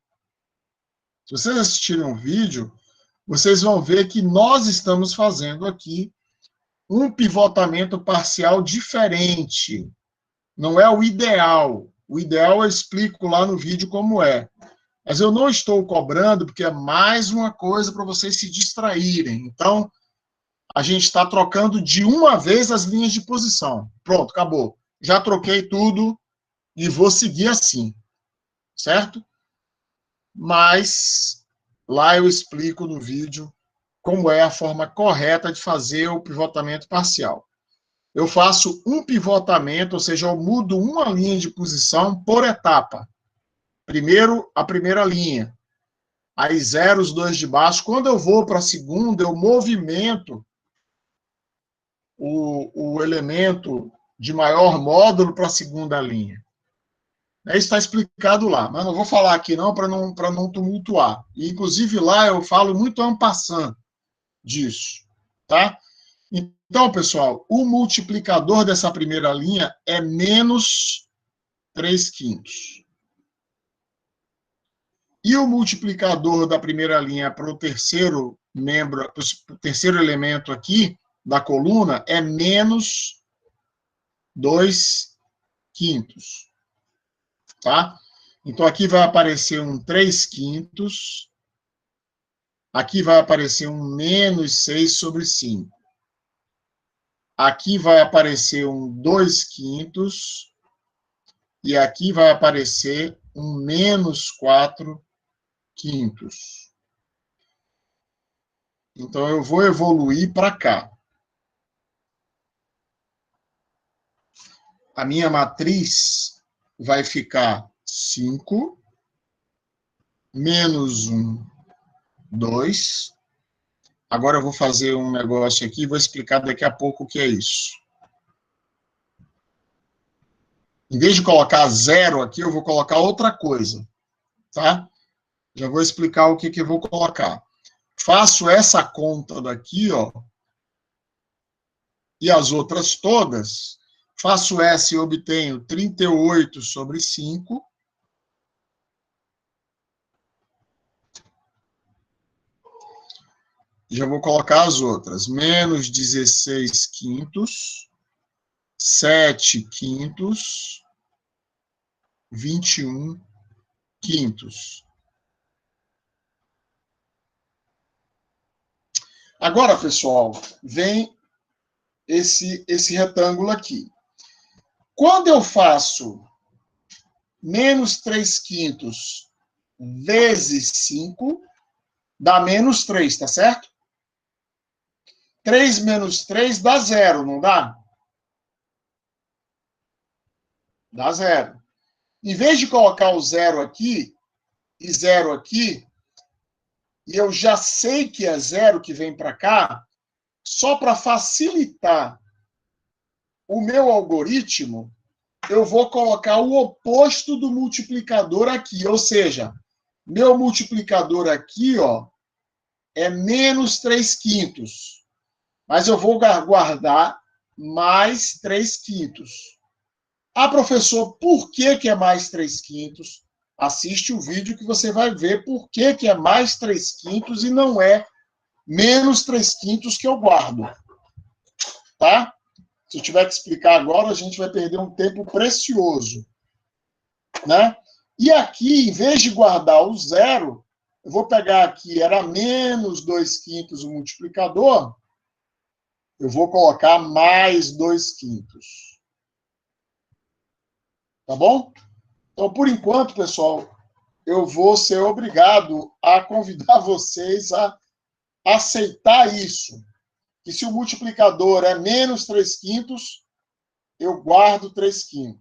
vocês vão ver que nós estamos fazendo aqui um pivotamento parcial diferente. Não é o ideal. O ideal eu explico lá no vídeo como é. Mas eu não estou cobrando, porque é mais uma coisa para vocês se distraírem. Então, a gente está trocando de uma vez as linhas de posição. Pronto, acabou. Já troquei tudo e vou seguir assim. Certo? Mas lá eu explico no vídeo como é a forma correta de fazer o pivotamento parcial. Eu faço um pivotamento, ou seja, eu mudo uma linha de posição por etapa. Primeiro, a primeira linha. Aí zero os dois de baixo. Quando eu vou para a segunda, eu movimento o elemento de maior módulo para a segunda linha. Isso está explicado lá, mas não vou falar aqui não para não tumultuar. E, inclusive, lá eu falo muito en passant disso. Tá? Então, pessoal, o multiplicador dessa primeira linha é menos 3/5. E o multiplicador da primeira linha para o terceiro membro, o terceiro elemento aqui da coluna é menos 2/5. Tá? Então, aqui vai aparecer um 3/5. Aqui vai aparecer um menos 6/5. Aqui vai aparecer um 2/5. E aqui vai aparecer um menos 4/5. Então, eu vou evoluir para cá. A minha matriz vai ficar 5, menos 1, 2. Agora eu vou fazer um negócio aqui e vou explicar daqui a pouco o que é isso. Em vez de colocar 0 aqui, eu vou colocar outra coisa. Tá? Já vou explicar o que eu vou colocar. Faço essa conta daqui, ó, e as outras todas. Faço essa e obtenho 38/5. Já vou colocar as outras. Menos 16/5, 7/5, 21/5. Agora, pessoal, vem esse retângulo aqui. Quando eu faço menos 3/5 vezes 5 dá menos 3, tá certo? 3 menos 3 dá 0, não dá? Dá 0. Em vez de colocar o 0 aqui e 0 aqui, e eu já sei que é 0 que vem para cá, só para facilitar o meu algoritmo, eu vou colocar o oposto do multiplicador aqui, ou seja, meu multiplicador aqui, ó, é menos 3/5. Mas eu vou guardar mais 3/5. Ah, professor, por que é mais 3/5? Assiste o vídeo que você vai ver por que é mais 3/5 e não é menos 3/5 que eu guardo. Tá? Se eu tiver que explicar agora, a gente vai perder um tempo precioso. Né? E aqui, em vez de guardar o 0, eu vou pegar aqui, era menos 2/5 o multiplicador, eu vou colocar mais 2/5. Tá bom? Então, por enquanto, pessoal, eu vou ser obrigado a convidar vocês a aceitar isso. Que se o multiplicador é menos 3/5, eu guardo 3/5.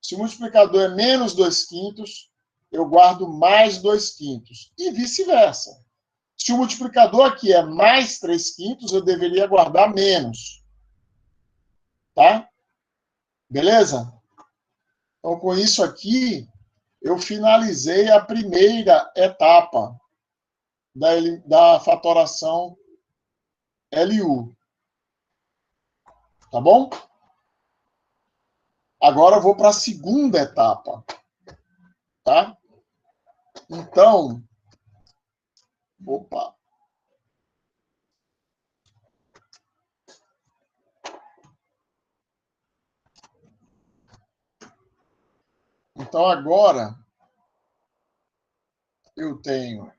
Se o multiplicador é menos 2/5, eu guardo mais 2/5. E vice-versa. Se o multiplicador aqui é mais 3/5, eu deveria guardar menos. Tá? Beleza? Então, com isso aqui, eu finalizei a primeira etapa da fatoração LU. Tá bom? Agora eu vou para a segunda etapa. Tá? Então, opa. Então, agora, eu tenho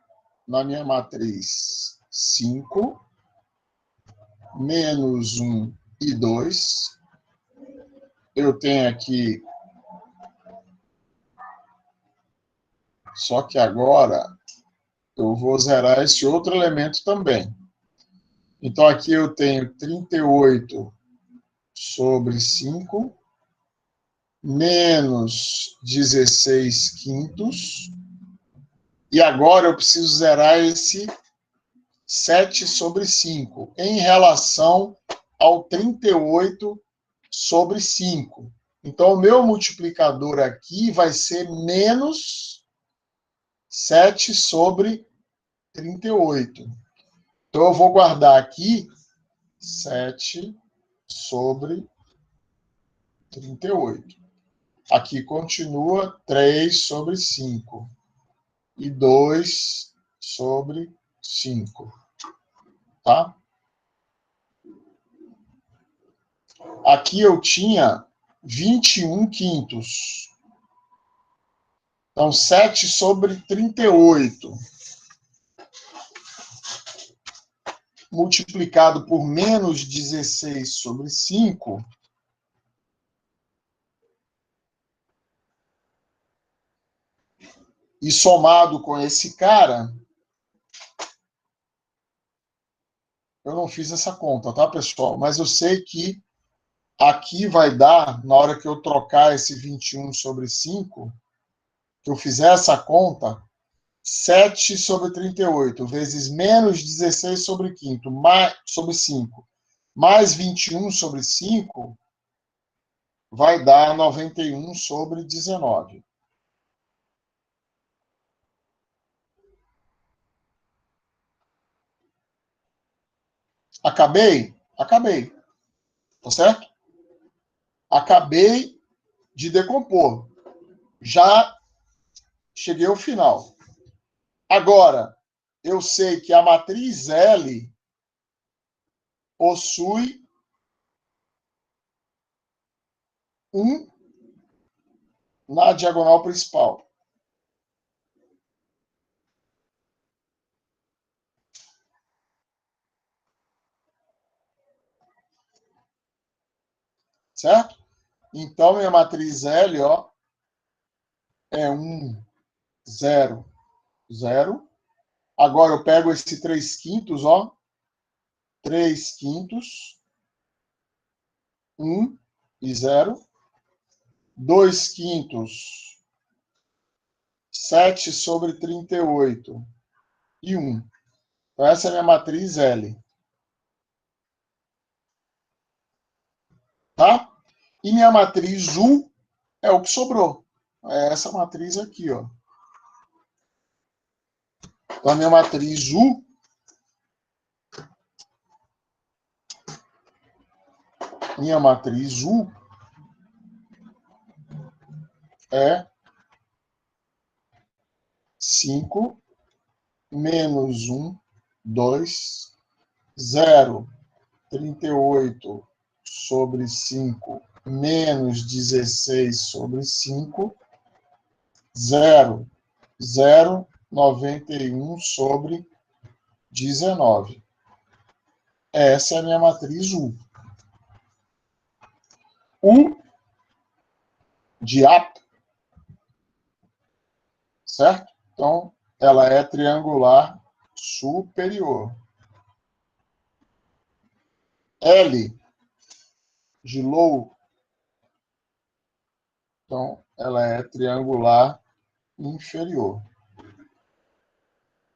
na minha matriz 5, menos 1 e 2. Eu tenho aqui, só que agora eu vou zerar esse outro elemento também. Então, aqui eu tenho 38 sobre 5, menos 16/5. E agora eu preciso zerar esse 7 sobre 5 em relação ao 38 sobre 5. Então, o meu multiplicador aqui vai ser menos 7 sobre 38. Então, eu vou guardar aqui 7 sobre 38. Aqui continua 3 sobre 5. E 2 sobre 5. Tá? Aqui eu tinha 21/5. Então, 7 sobre 38. Multiplicado por menos 16 sobre 5. E somado com esse cara, eu não fiz essa conta, tá, pessoal? Mas eu sei que aqui vai dar, na hora que eu trocar esse 21 sobre 5, que eu fizer essa conta, 7 sobre 38 vezes menos 16 sobre 5, mais 21 sobre 5, vai dar 91 sobre 19. Acabei? Acabei. Tá certo? Acabei de decompor. Já cheguei ao final. Agora, eu sei que a matriz L possui 1 na diagonal principal. Certo? Então, minha matriz L, ó, é 1, 0, 0. Agora eu pego esse 3/5, ó. 3/5, 1 e 0. 2/5, 7/38 e 1. Então, essa é a minha matriz L. Tá? E minha matriz U é o que sobrou. É essa matriz aqui, ó. Então, a minha matriz U é 5 menos 1, 2, 0, 38 sobre 5 menos 16 sobre 5, 0, 0, 91 sobre 19. Essa é a minha matriz U. U de ato, certo? Então, ela é triangular superior. L de low, então, ela é triangular inferior.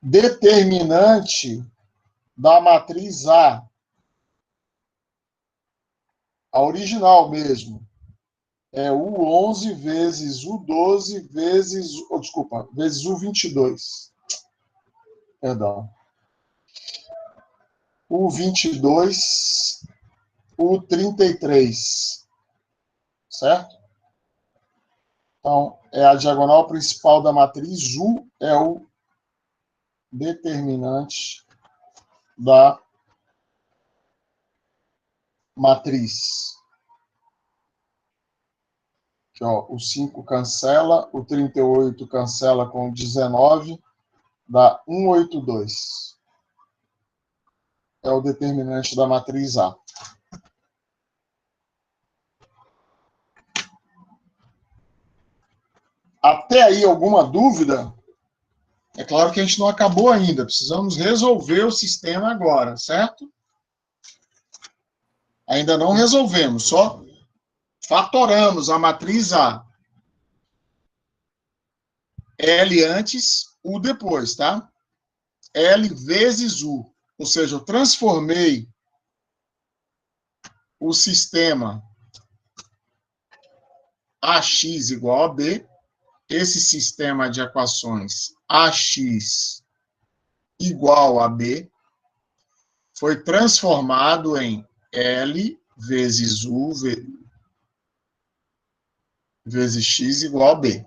Determinante da matriz A, a original mesmo, é U11 vezes U12 vezes, vezes U22. Perdão. U22, U33. Certo? Então, é a diagonal principal da matriz U, é o determinante da matriz. Aqui, ó, o 5 cancela, o 38 cancela com o 19, dá 182. É o determinante da matriz A. Até aí, alguma dúvida? É claro que a gente não acabou ainda. Precisamos resolver o sistema agora, certo? Ainda não resolvemos, só fatoramos a matriz A. L antes, U depois, tá? L vezes U. Ou seja, eu transformei o sistema AX igual a B, esse sistema de equações AX igual a B, foi transformado em L vezes U vezes X igual a B.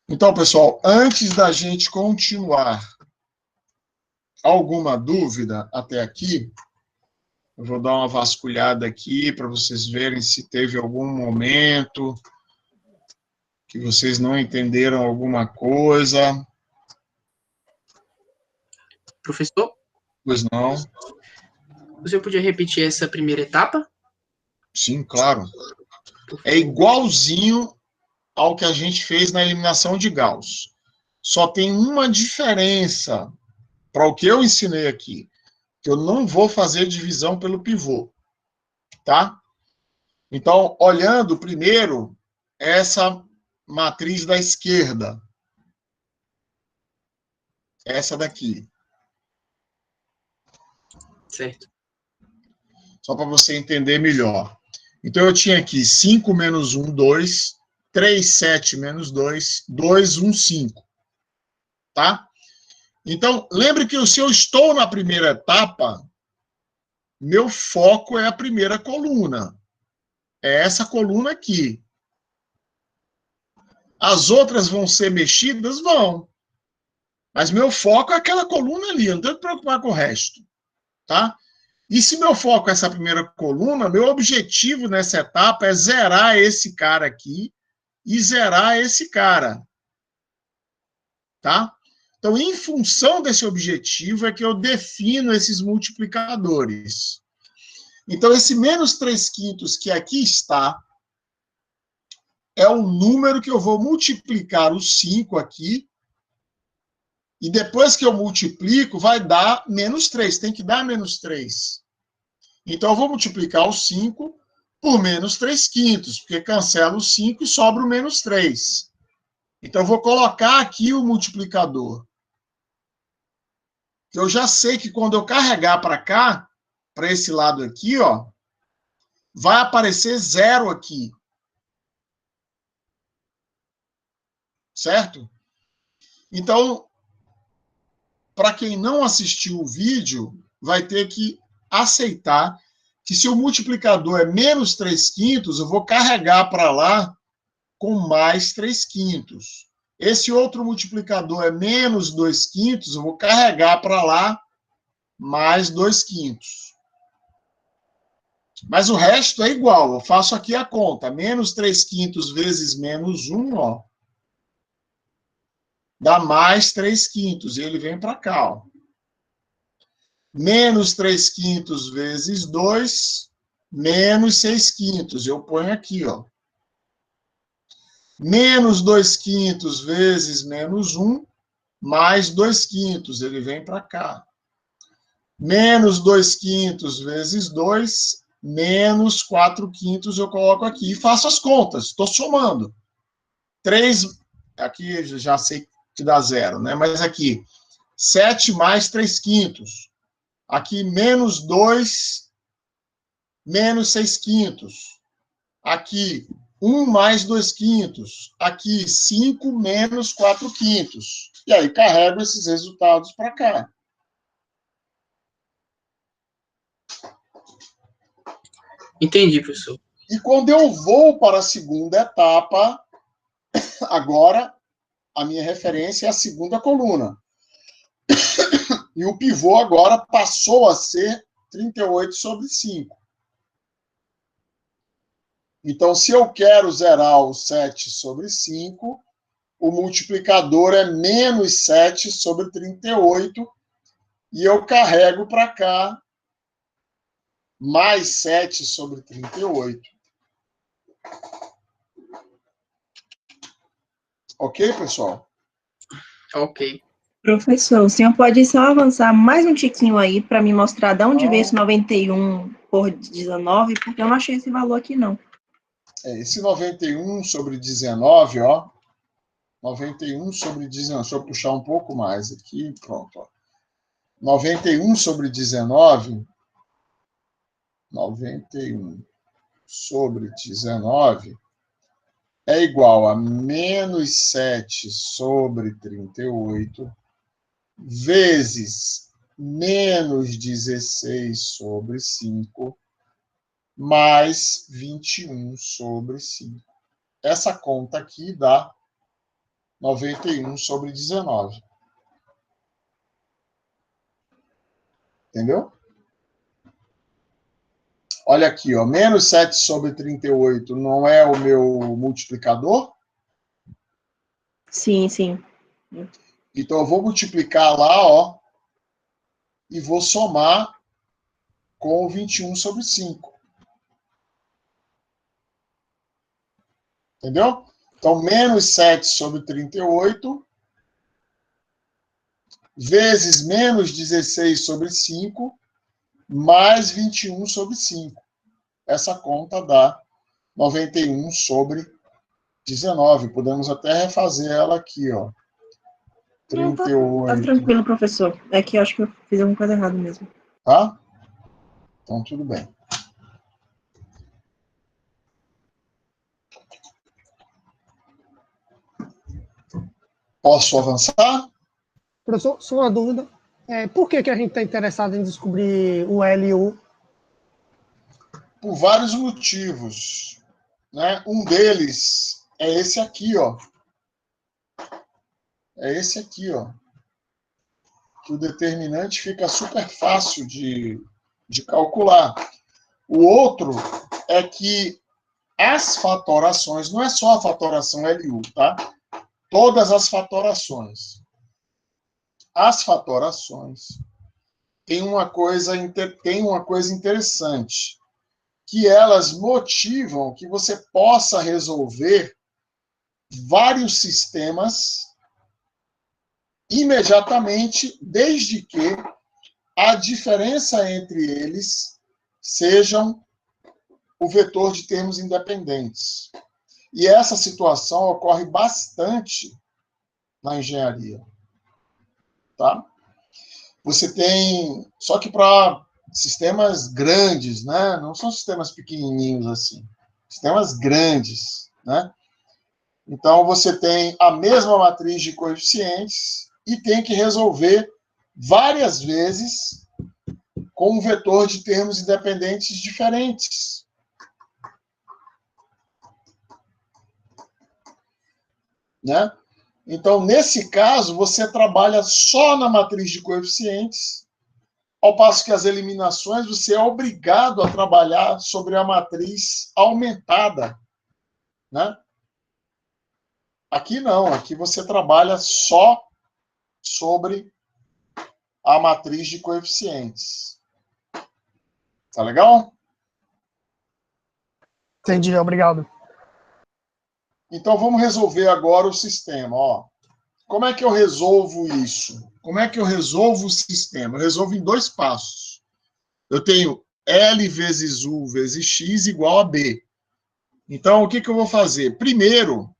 Então, pessoal, antes da gente continuar, alguma dúvida até aqui? Eu vou dar uma vasculhada aqui para vocês verem se teve algum momento que vocês não entenderam alguma coisa. Professor? Pois não. O senhor podia repetir essa primeira etapa? Sim, claro. É igualzinho ao que a gente fez na eliminação de Gauss. Só tem uma diferença para o que eu ensinei aqui, que eu não vou fazer divisão pelo pivô, tá? Então, olhando primeiro essa matriz da esquerda, essa daqui. Certo. Só para você entender melhor. Então, eu tinha aqui 5 menos 1, 2, 3, 7 menos 2, 2, 1, 5. Tá? Então, lembre que se eu estou na primeira etapa, meu foco é a primeira coluna. É essa coluna aqui. As outras vão ser mexidas? Vão. Mas meu foco é aquela coluna ali, eu não tenho que preocupar com o resto. Tá? E se meu foco é essa primeira coluna, meu objetivo nessa etapa é zerar esse cara aqui e zerar esse cara. Tá? Então, em função desse objetivo, é que eu defino esses multiplicadores. Então, esse menos 3/5 que aqui está, é o número que eu vou multiplicar o 5 aqui E depois que eu multiplico, vai dar menos 3. Tem que dar menos 3. Então, eu vou multiplicar o 5 por menos 3/5, porque cancela o 5 e sobra o menos 3. Então, eu vou colocar aqui o multiplicador. Eu já sei que quando eu carregar para cá, para esse lado aqui, ó, vai aparecer 0 aqui. Certo? Então, para quem não assistiu o vídeo, vai ter que aceitar que se o multiplicador é menos 3/5, eu vou carregar para lá com mais 3/5. Esse outro multiplicador é menos 2/5, eu vou carregar para lá mais 2/5. Mas o resto é igual, eu faço aqui a conta. Menos 3/5 vezes menos 1, ó, dá mais 3/5, e ele vem para cá, ó. Menos 3/5 vezes 2, menos 6/5. Eu ponho aqui, ó. Menos 2/5 vezes menos 1, mais 2/5. Ele vem para cá. Menos 2/5 vezes 2, menos 4/5. Eu coloco aqui e faço as contas. Estou somando. 3, aqui já sei que dá 0, né? Mas aqui, 7 mais 3/5. Aqui, menos 2, menos 6/5. Aqui, 1 mais 2/5. Aqui, 5 menos 4/5. E aí, carrego esses resultados para cá. Entendi, professor. E quando eu vou para a segunda etapa, agora, a minha referência é a segunda coluna. E o pivô agora passou a ser 38/5. Então, se eu quero zerar o 7/5, o multiplicador é menos 7/38, e eu carrego para cá mais 7/38. Ok, pessoal? Ok. Professor, o senhor pode só avançar mais um tiquinho aí para me mostrar de onde veio esse 91 por 19, porque eu não achei esse valor aqui, não. Esse 91/19, ó. 91/19. Deixa eu puxar um pouco mais aqui. Pronto, ó. 91/19. 91/19 é igual a menos 7/38 vezes menos 16/5 mais 21/5. Essa conta aqui dá 91/19. Entendeu? Olha aqui, ó, menos 7/38 não é o meu multiplicador? Sim, sim. Então, eu vou multiplicar lá, ó, e vou somar com o 21/5. Entendeu? Então, menos 7/38 vezes menos 16/5 mais 21/5. Essa conta dá 91/19. Podemos até refazer ela aqui, ó. 38. Tá tranquilo, professor. É que eu acho que eu fiz alguma coisa errada mesmo. Tá? Então, tudo bem. Posso avançar? Professor, só uma dúvida. Por que a gente está interessado em descobrir o LU? Por vários motivos, né? Um deles é esse aqui, ó. É esse aqui, ó. Que o determinante fica super fácil de calcular. O outro é que as fatorações, não é só a fatoração LU, tá? Todas as fatorações. As fatorações têm uma coisa interessante, que elas motivam que você possa resolver vários sistemas imediatamente, desde que a diferença entre eles sejam o vetor de termos independentes. E essa situação ocorre bastante na engenharia. Tá? Você tem... Só que para sistemas grandes, né? Não são sistemas pequenininhos assim. Sistemas grandes, né? Então, você tem a mesma matriz de coeficientes e tem que resolver várias vezes com um vetor de termos independentes diferentes. Né? Então, nesse caso, você trabalha só na matriz de coeficientes, ao passo que as eliminações você é obrigado a trabalhar sobre a matriz aumentada. Né? Aqui não, aqui você trabalha só sobre a matriz de coeficientes. Tá legal? Entendi, obrigado. Então, vamos resolver agora o sistema. Ó. Como é que eu resolvo isso? Como é que eu resolvo o sistema? Eu resolvo em 2 passos. Eu tenho L vezes U vezes X igual a B. Então, o que eu vou fazer? Primeiro,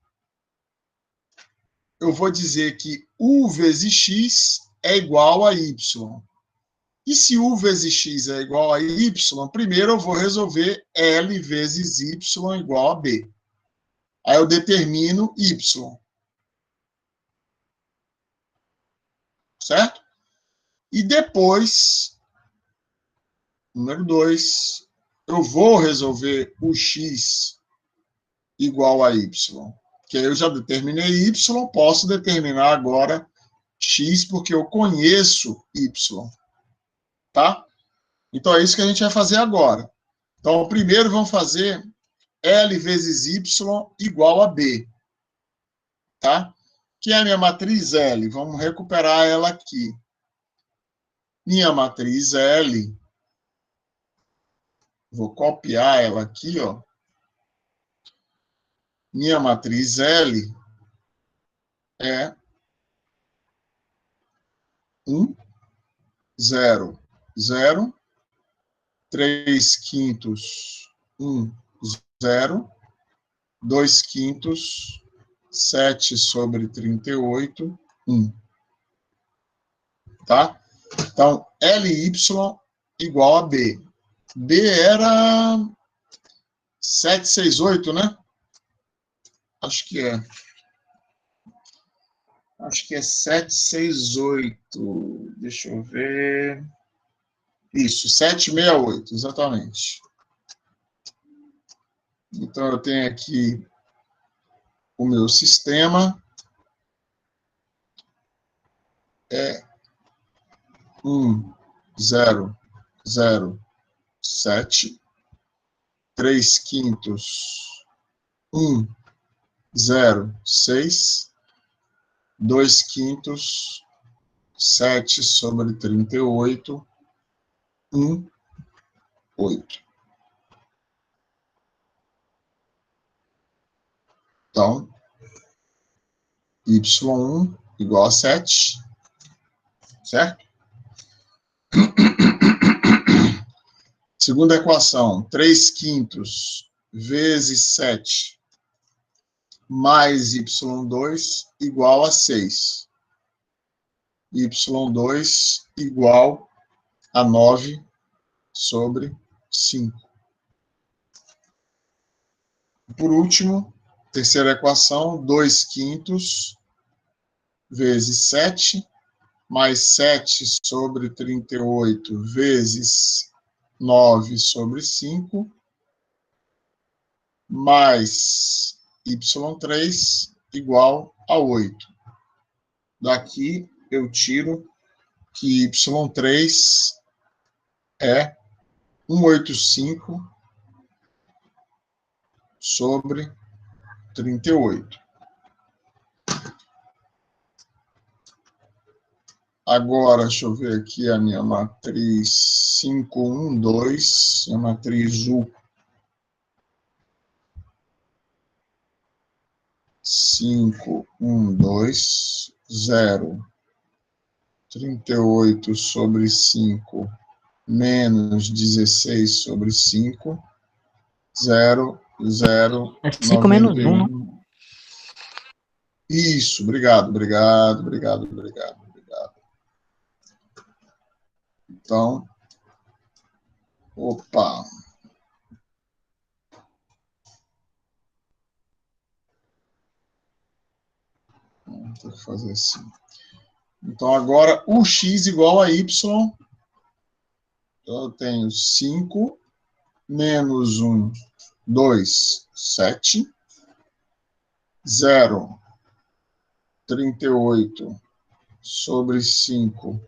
eu vou dizer que U vezes X é igual a Y. E se U vezes X é igual a Y, primeiro eu vou resolver L vezes Y igual a B. Aí eu determino Y. Certo? E depois, número 2, eu vou resolver o X igual a Y. Que aí eu já determinei Y, posso determinar agora X, porque eu conheço Y. Tá? Então, é isso que a gente vai fazer agora. Então, primeiro vamos fazer L vezes Y igual a B. Tá? Que é a minha matriz L. Vamos recuperar ela aqui. Minha matriz L, vou copiar ela aqui, ó. Minha matriz L é 1, 0, 0, 3 quintos, 1, 0, 2 quintos, 7 sobre 38, 1. Tá? Então, LY igual a B. B era 768, né? Acho que é. Acho que é 768. Deixa eu ver. Isso, 768, exatamente. Então, eu tenho aqui o meu sistema. É 1, 0, 0, 7. 3 quintos, 1, 0, 6. 2 quintos, 7 sobre 38, 1, 8. Então, Y1 igual a 7, certo? Segunda equação, 3 quintos vezes 7 mais Y2 igual a 6. Y2 igual a 9 sobre 5. Por último, terceira equação, 2 quintos vezes 7, mais 7 sobre 38 vezes 9 sobre 5, mais Y3 igual a 8. Daqui eu tiro que Y3 é 185 sobre 38. Agora, deixa eu ver aqui a minha matriz 512, a matriz U. 5, 1, 2, 0, 38 sobre 5 menos 16 sobre 5, 0, 0, É 5 menos 1, né? Isso, obrigado. Então, opa. Vou ter que fazer assim. Então, agora, o x igual a y. Então, eu tenho 5 menos 1, 2, 7. 0, 38 sobre 5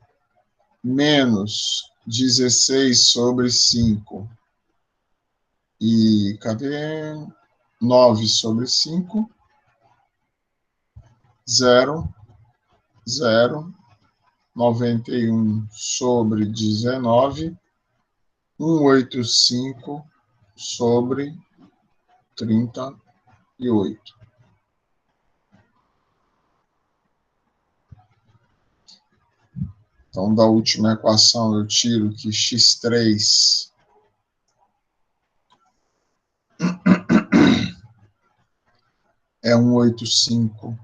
menos 16 sobre 5. E cadê? 9 sobre 5. 0, 0, 91 sobre 19, 185 sobre 38. Então, da última equação, eu tiro que x3 é 185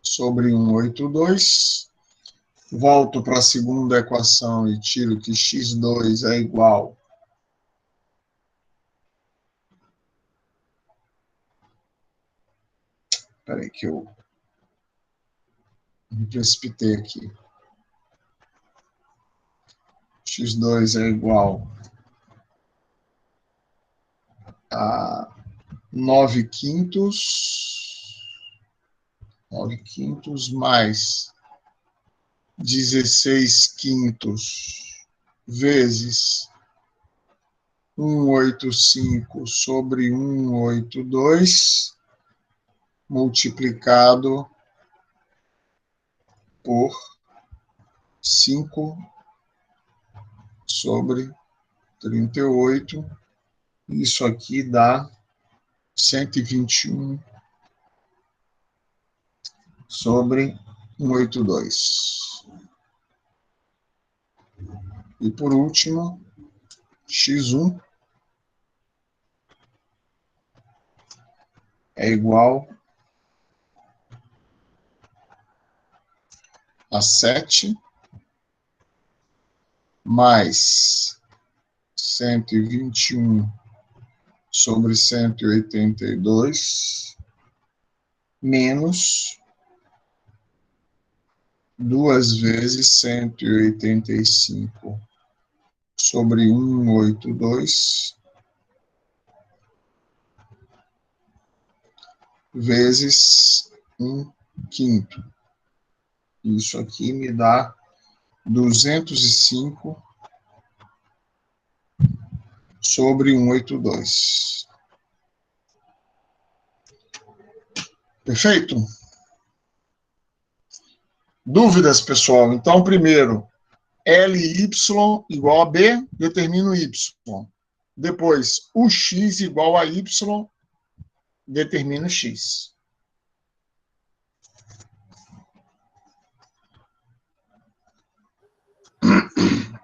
sobre 182. Volto para a segunda equação e tiro que x2 é igual Espera aí que eu me precipitei aqui. x2 é igual a 9 quintos mais 16 quintos vezes 185 sobre 182 multiplicado por 5 sobre 38. Isso aqui dá 121 sobre 182. E por último, x1 é igual a 7 mais 121 sobre 182 menos 2 vezes 185 sobre 182 vezes 1 quinto. Isso aqui me dá 205 sobre 182. Perfeito? Dúvidas, pessoal? Então, primeiro, LY igual a B, determino Y. Depois, o X igual a Y, determino X.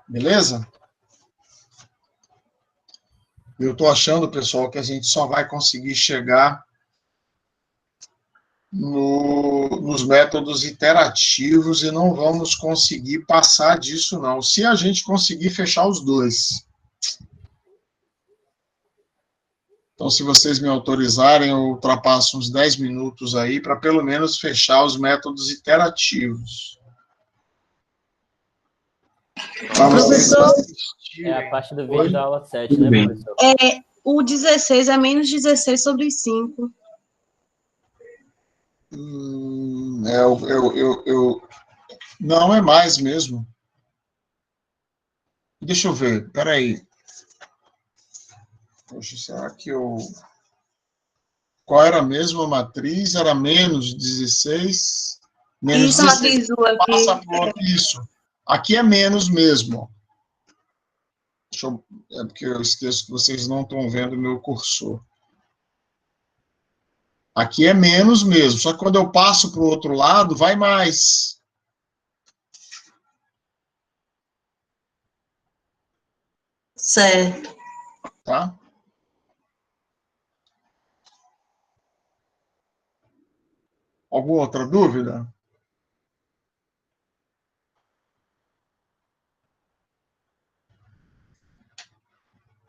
Beleza? Eu estou achando, pessoal, que a gente só vai conseguir chegar nos métodos iterativos e não vamos conseguir passar disso, não. Se a gente conseguir fechar os dois. Então, se vocês me autorizarem, eu ultrapasso uns 10 minutos aí para pelo menos fechar os métodos iterativos. Professor, é a parte do vídeo da aula 7, né, professor? O 16 é menos 16 sobre 5. Não, é mais mesmo. Deixa eu ver, peraí. Poxa, será que eu... Qual era a mesma matriz? Era menos 16? Menos Isso, 16. A matriz aqui. Isso. Aqui é menos mesmo. É porque eu esqueço que vocês não estão vendo o meu cursor. Aqui é menos mesmo, só que quando eu passo para o outro lado, vai mais. Certo. Tá? Alguma outra dúvida?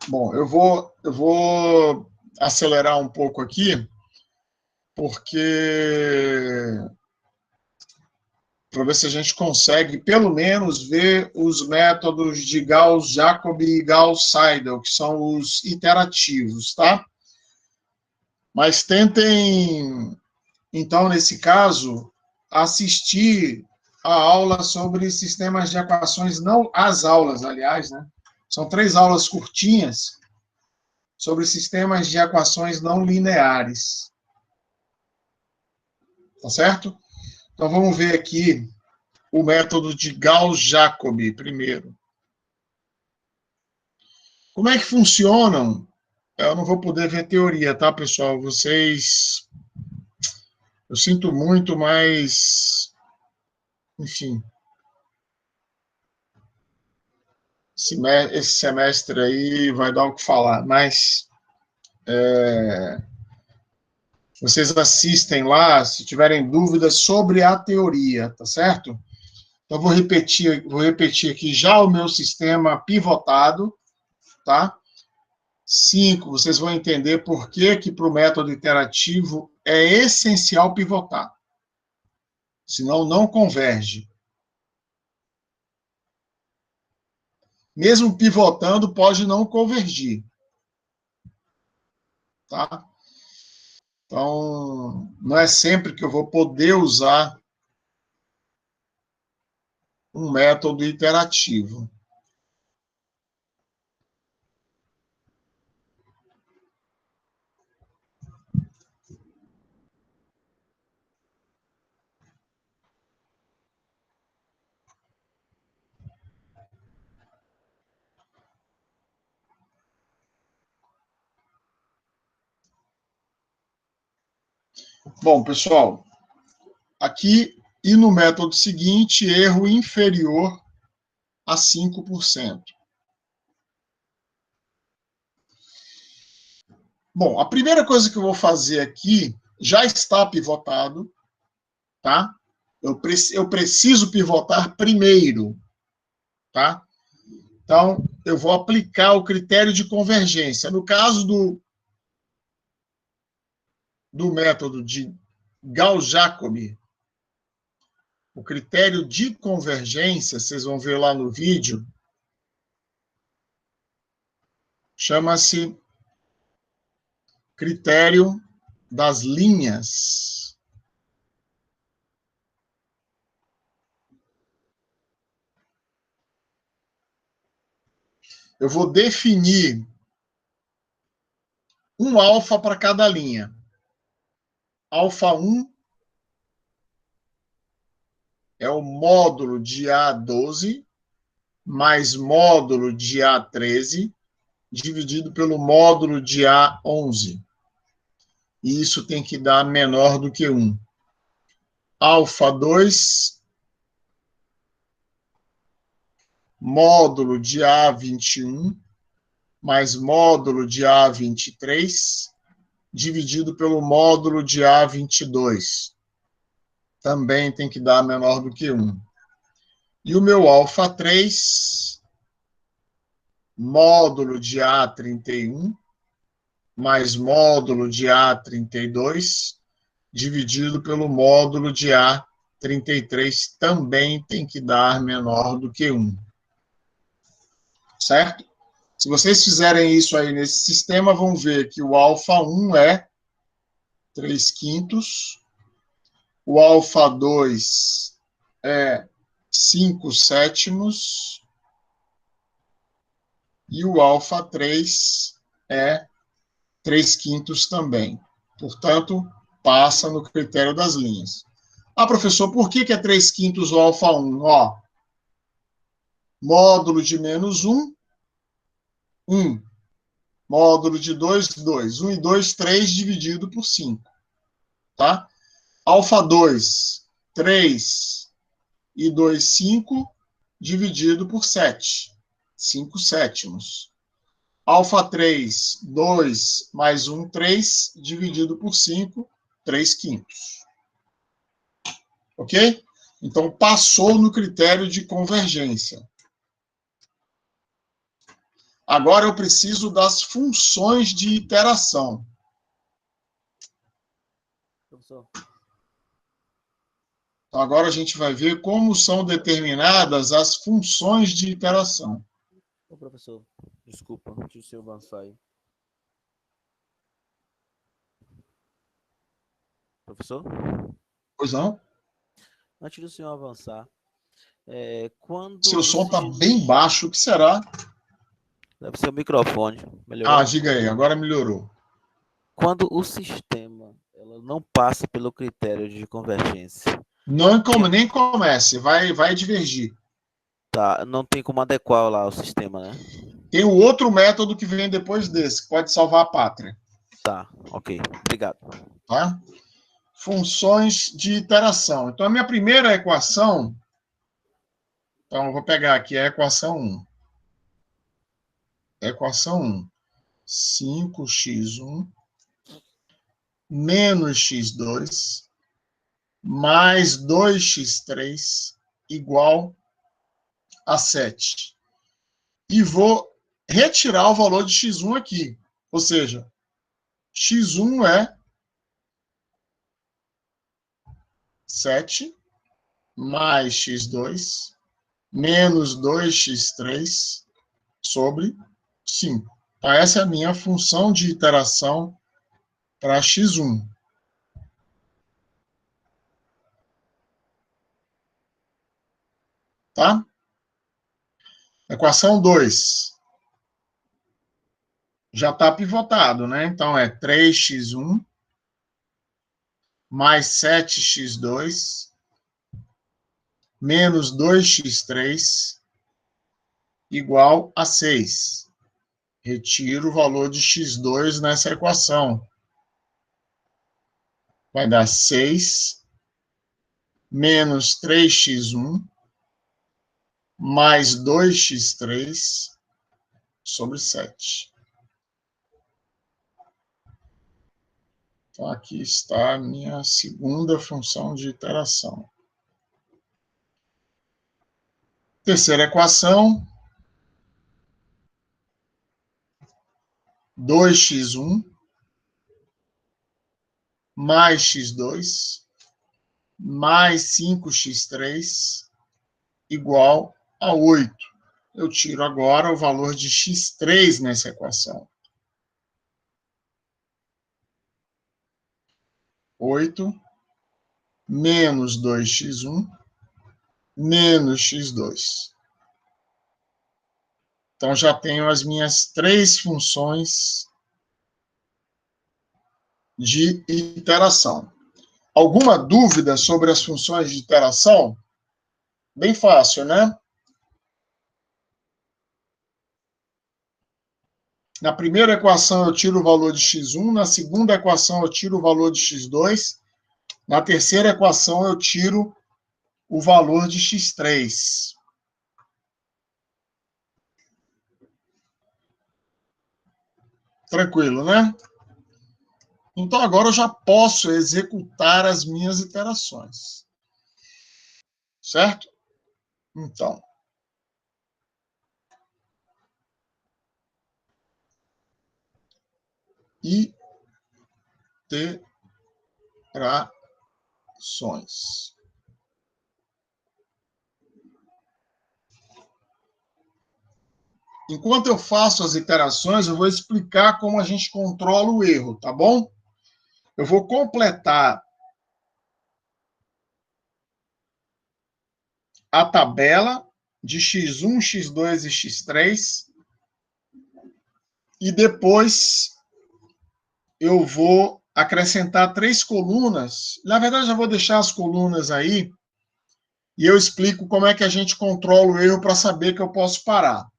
Bom, eu vou acelerar um pouco aqui, porque para ver se a gente consegue, pelo menos, ver os métodos de Gauss-Jacobi e Gauss-Seidel, que são os iterativos, tá? Mas tentem, então, nesse caso, assistir a aula sobre sistemas de equações, não as aulas, aliás, né? São 3 aulas curtinhas sobre sistemas de equações não lineares. Tá certo? Então, vamos ver aqui o método de Gauss-Jacobi primeiro. Como é que funcionam? Eu não vou poder ver teoria, tá, pessoal? Vocês... Eu sinto muito, mas... Enfim. Esse semestre aí vai dar o que falar, mas... Vocês assistem lá, se tiverem dúvidas sobre a teoria, tá certo? Então, vou repetir aqui já o meu sistema pivotado, tá? 5, vocês vão entender por que para o método iterativo é essencial pivotar. Senão, não converge. Mesmo pivotando, pode não convergir. Tá? Então, não é sempre que eu vou poder usar um método iterativo. Bom, pessoal, aqui e no método seguinte, erro inferior a 5%. Bom, a primeira coisa que eu vou fazer aqui já está pivotado, tá? Eu preciso pivotar primeiro, tá? Então, eu vou aplicar o critério de convergência. No caso do método de Gauss-Jacobi, o critério de convergência, vocês vão ver lá no vídeo, chama-se critério das linhas. Eu vou definir um alfa para cada linha. Alfa 1 é o módulo de A12 mais módulo de A13 dividido pelo módulo de A11. E isso tem que dar menor do que 1. Alfa 2, módulo de A21 mais módulo de A23 dividido pelo módulo de A22. Também tem que dar menor do que 1. E o meu alfa 3, módulo de A31, mais módulo de A32, dividido pelo módulo de A33, também tem que dar menor do que 1. Certo? Se vocês fizerem isso aí nesse sistema, vão ver que o alfa 1 é 3/5, o alfa 2 é 5/7 e o alfa 3 é 3/5 também. Portanto, passa no critério das linhas. Ah, professor, por que é 3/5 o alfa 1? Ó, módulo de menos 1, 1. Módulo de 2, 2. 1 e 2, 3 dividido por 5. Tá? Alfa 2, 3 e 2, 5 dividido por 7. 5/7. Alfa 3, 2 mais 1, 3, dividido por 5, 3 quintos. Ok? Então, passou no critério de convergência. Agora eu preciso das funções de iteração. Professor. Então, agora a gente vai ver como são determinadas as funções de iteração. Ô, professor, desculpa, deixa eu avançar aí. Professor? Pois não? Antes do senhor avançar, quando... Seu som está bem baixo, o que será? Deve ser o microfone. Melhorou? Ah, diga aí, agora melhorou. Quando o sistema ela não passa pelo critério de convergência... Não, nem comece, vai divergir. Tá, não tem como adequar lá o sistema, né? Tem o outro método que vem depois desse, que pode salvar a pátria. Tá, ok. Obrigado. Tá? Funções de iteração. Então, a minha primeira equação... Então, eu vou pegar aqui a equação 1. Equação 1. 5x1 menos x2 mais 2x3 igual a 7. E vou retirar o valor de x1 aqui. Ou seja, x1 é 7 mais x2 menos 2x3 sobre 5. Então, essa é a minha função de iteração para x1. Tá? Equação 2. Já está pivotado, né? Então, é 3x1 mais 7x2 menos 2x3 igual a 6. Retiro o valor de x2 nessa equação. Vai dar 6 menos 3x1 mais 2x3 sobre 7. Então, aqui está a minha segunda função de iteração. Terceira equação. 2x1 mais x2 mais 5x3 igual a 8. Eu tiro agora o valor de x3 nessa equação. 8 menos 2x1 menos x2. Então, já tenho as minhas três funções de iteração. Alguma dúvida sobre as funções de iteração? Bem fácil, né? Na primeira equação, eu tiro o valor de x1. Na segunda equação, eu tiro o valor de x2. Na terceira equação, eu tiro o valor de x3. Tranquilo, né? Então, agora eu já posso executar as minhas iterações. Certo? Então. Iterações. Enquanto eu faço as iterações, eu vou explicar como a gente controla o erro, tá bom? Eu vou completar a tabela de x1, x2 e x3 e depois eu vou acrescentar 3 colunas. Na verdade, já vou deixar as colunas aí e eu explico como é que a gente controla o erro para saber que eu posso parar.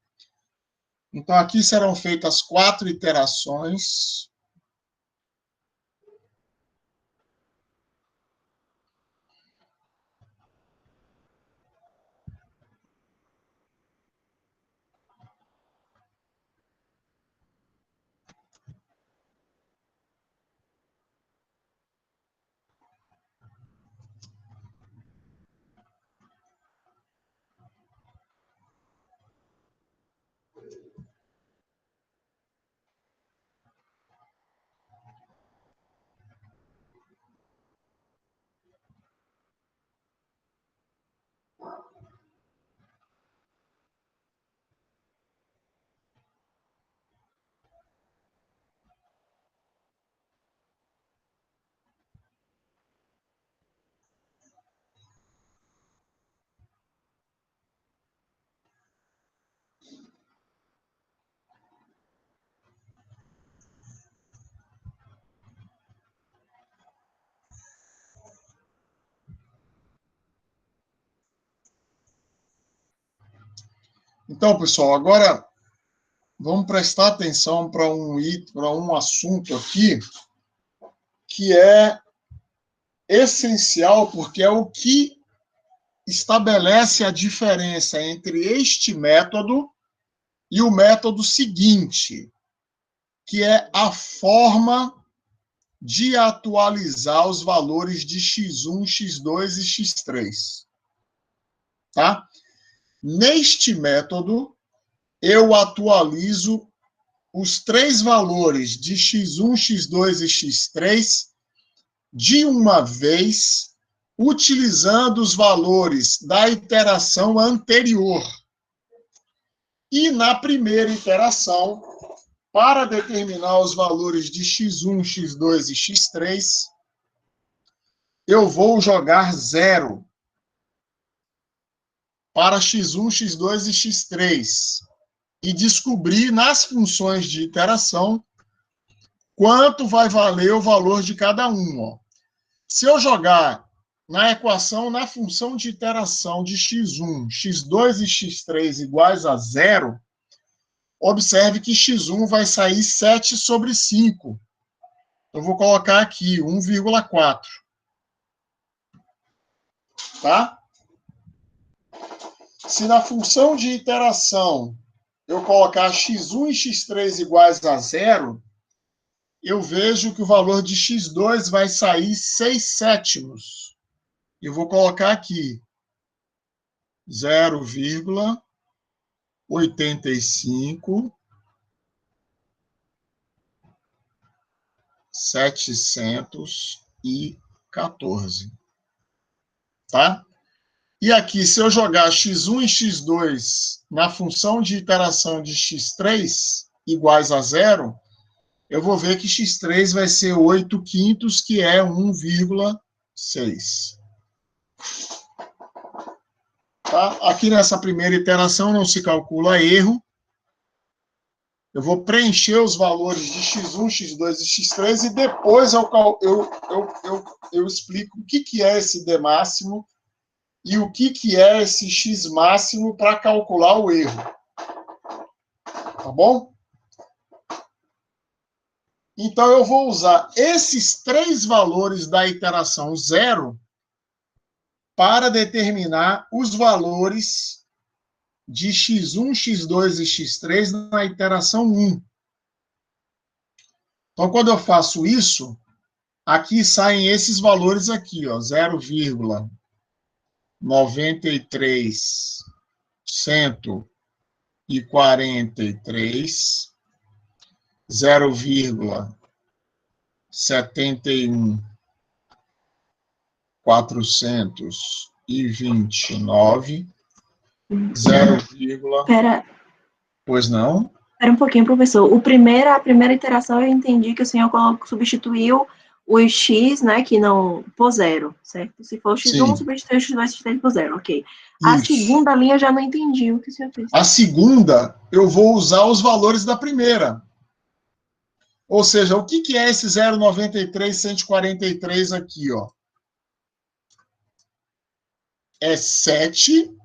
Então, aqui serão feitas 4 iterações. Então, pessoal, agora vamos prestar atenção para um assunto aqui que é essencial, porque é o que estabelece a diferença entre este método e o método seguinte, que é a forma de atualizar os valores de x1, x2 e x3. Tá? Neste método, eu atualizo os três valores de x1, x2 e x3 de uma vez, utilizando os valores da iteração anterior. E na primeira iteração, para determinar os valores de x1, x2 e x3, eu vou jogar 0 para x1, x2 e x3 e descobrir nas funções de iteração quanto vai valer o valor de cada um. Ó. Se eu jogar na equação, na função de iteração de x1, x2 e x3 iguais a 0, observe que x1 vai sair 7 sobre 5. Eu vou colocar aqui 1,4. Tá? Se na função de iteração eu colocar x1 e x3 iguais a 0, eu vejo que o valor de x2 vai sair 6 sétimos. Eu vou colocar aqui 0,85 714. Tá? E aqui, se eu jogar x1 e x2 na função de iteração de x3 iguais a 0, eu vou ver que x3 vai ser 8 quintos, que é 1,6. Tá? Aqui nessa primeira iteração não se calcula erro. Eu vou preencher os valores de x1, x2 e x3 e depois eu explico o que é esse D máximo e o que é esse x máximo para calcular o erro. Tá bom? Então, eu vou usar esses três valores da iteração 0 para determinar os valores de x1, x2 e x3 na iteração 1. Então, quando eu faço isso, aqui saem esses valores aqui, ó, 0,93 143, 0,71 429, 0, Pera. Pois não? Espera um pouquinho, professor. A primeira iteração eu entendi que o senhor substituiu o x, né, que não por 0, certo? Se for x1, substituiu o x2, x3 por 0, ok. A segunda linha eu já não entendi o que o senhor fez. A segunda, eu vou usar os valores da primeira. Ou seja, o que é esse 0,93 143 aqui, ó? É 7,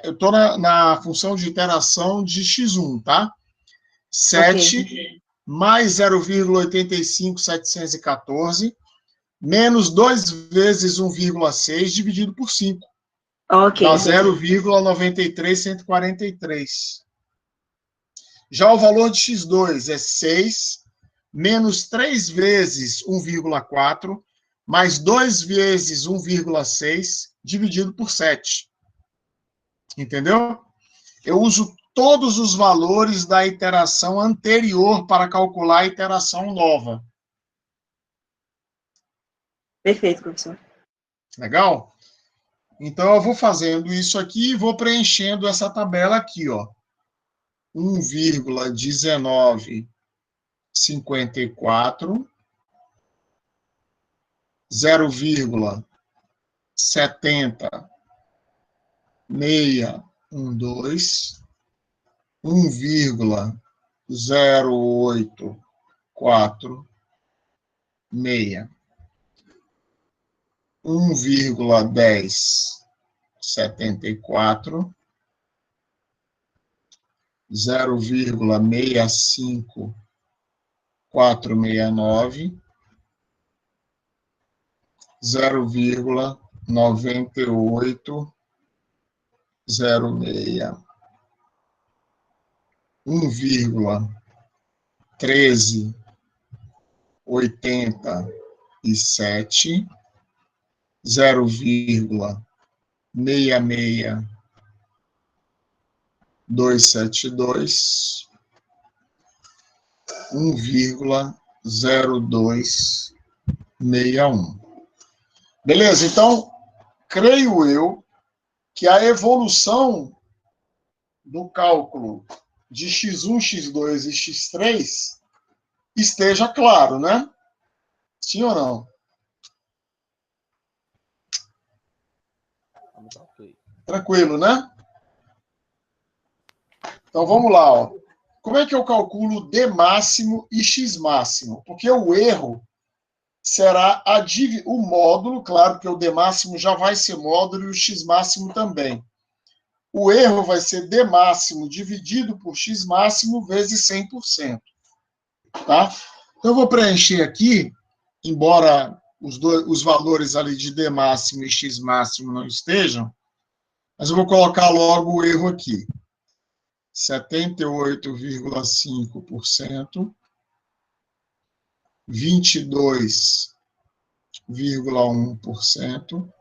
eu estou na função de iteração de x1, tá? 7 okay. Mais 0,85 714 menos 2 vezes 1,6 dividido por 5. Ok. Dá 0,93 143. Já o valor de x2 é 6 menos 3 vezes 1,4 mais 2 vezes 1,6 dividido por 7. Entendeu? Eu uso todos os valores da iteração anterior para calcular a iteração nova. Perfeito, professor. Legal? Então, eu vou fazendo isso aqui e vou preenchendo essa tabela aqui, ó. 1,1954, 0,70 612, 1,0846, 1,1074, 0,65469, 0,9806, 1,1387, 0,66272, 1,0261. Beleza? Então, creio eu que a evolução do cálculo de x1, x2 e x3 esteja claro, né? Sim ou não? Tranquilo, né? Então, vamos lá. Ó. Como é que eu calculo D máximo e X máximo? Porque o erro será o módulo, claro que o D máximo já vai ser módulo e o X máximo também. O erro vai ser D máximo dividido por X máximo vezes 100%. Tá? Então, eu vou preencher aqui, embora os valores ali de D máximo e X máximo não estejam, mas eu vou colocar logo o erro aqui. 78,5%, 22,1%,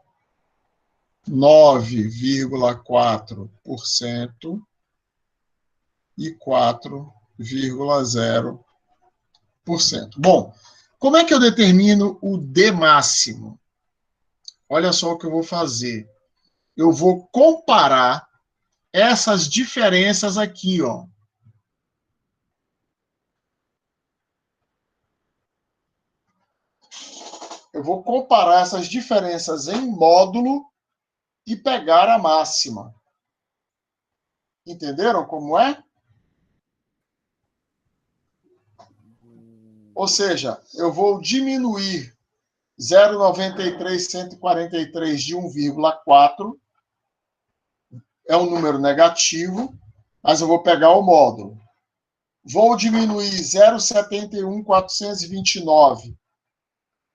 9,4% e 4,0%. Bom, como é que eu determino o D máximo? Olha só o que eu vou fazer. Eu vou comparar essas diferenças aqui, ó. Eu vou comparar essas diferenças em módulo e pegar a máxima. Entenderam como é? Ou seja, eu vou diminuir 0,93143 de 1,4. É um número negativo, mas eu vou pegar o módulo. Vou diminuir 0,71429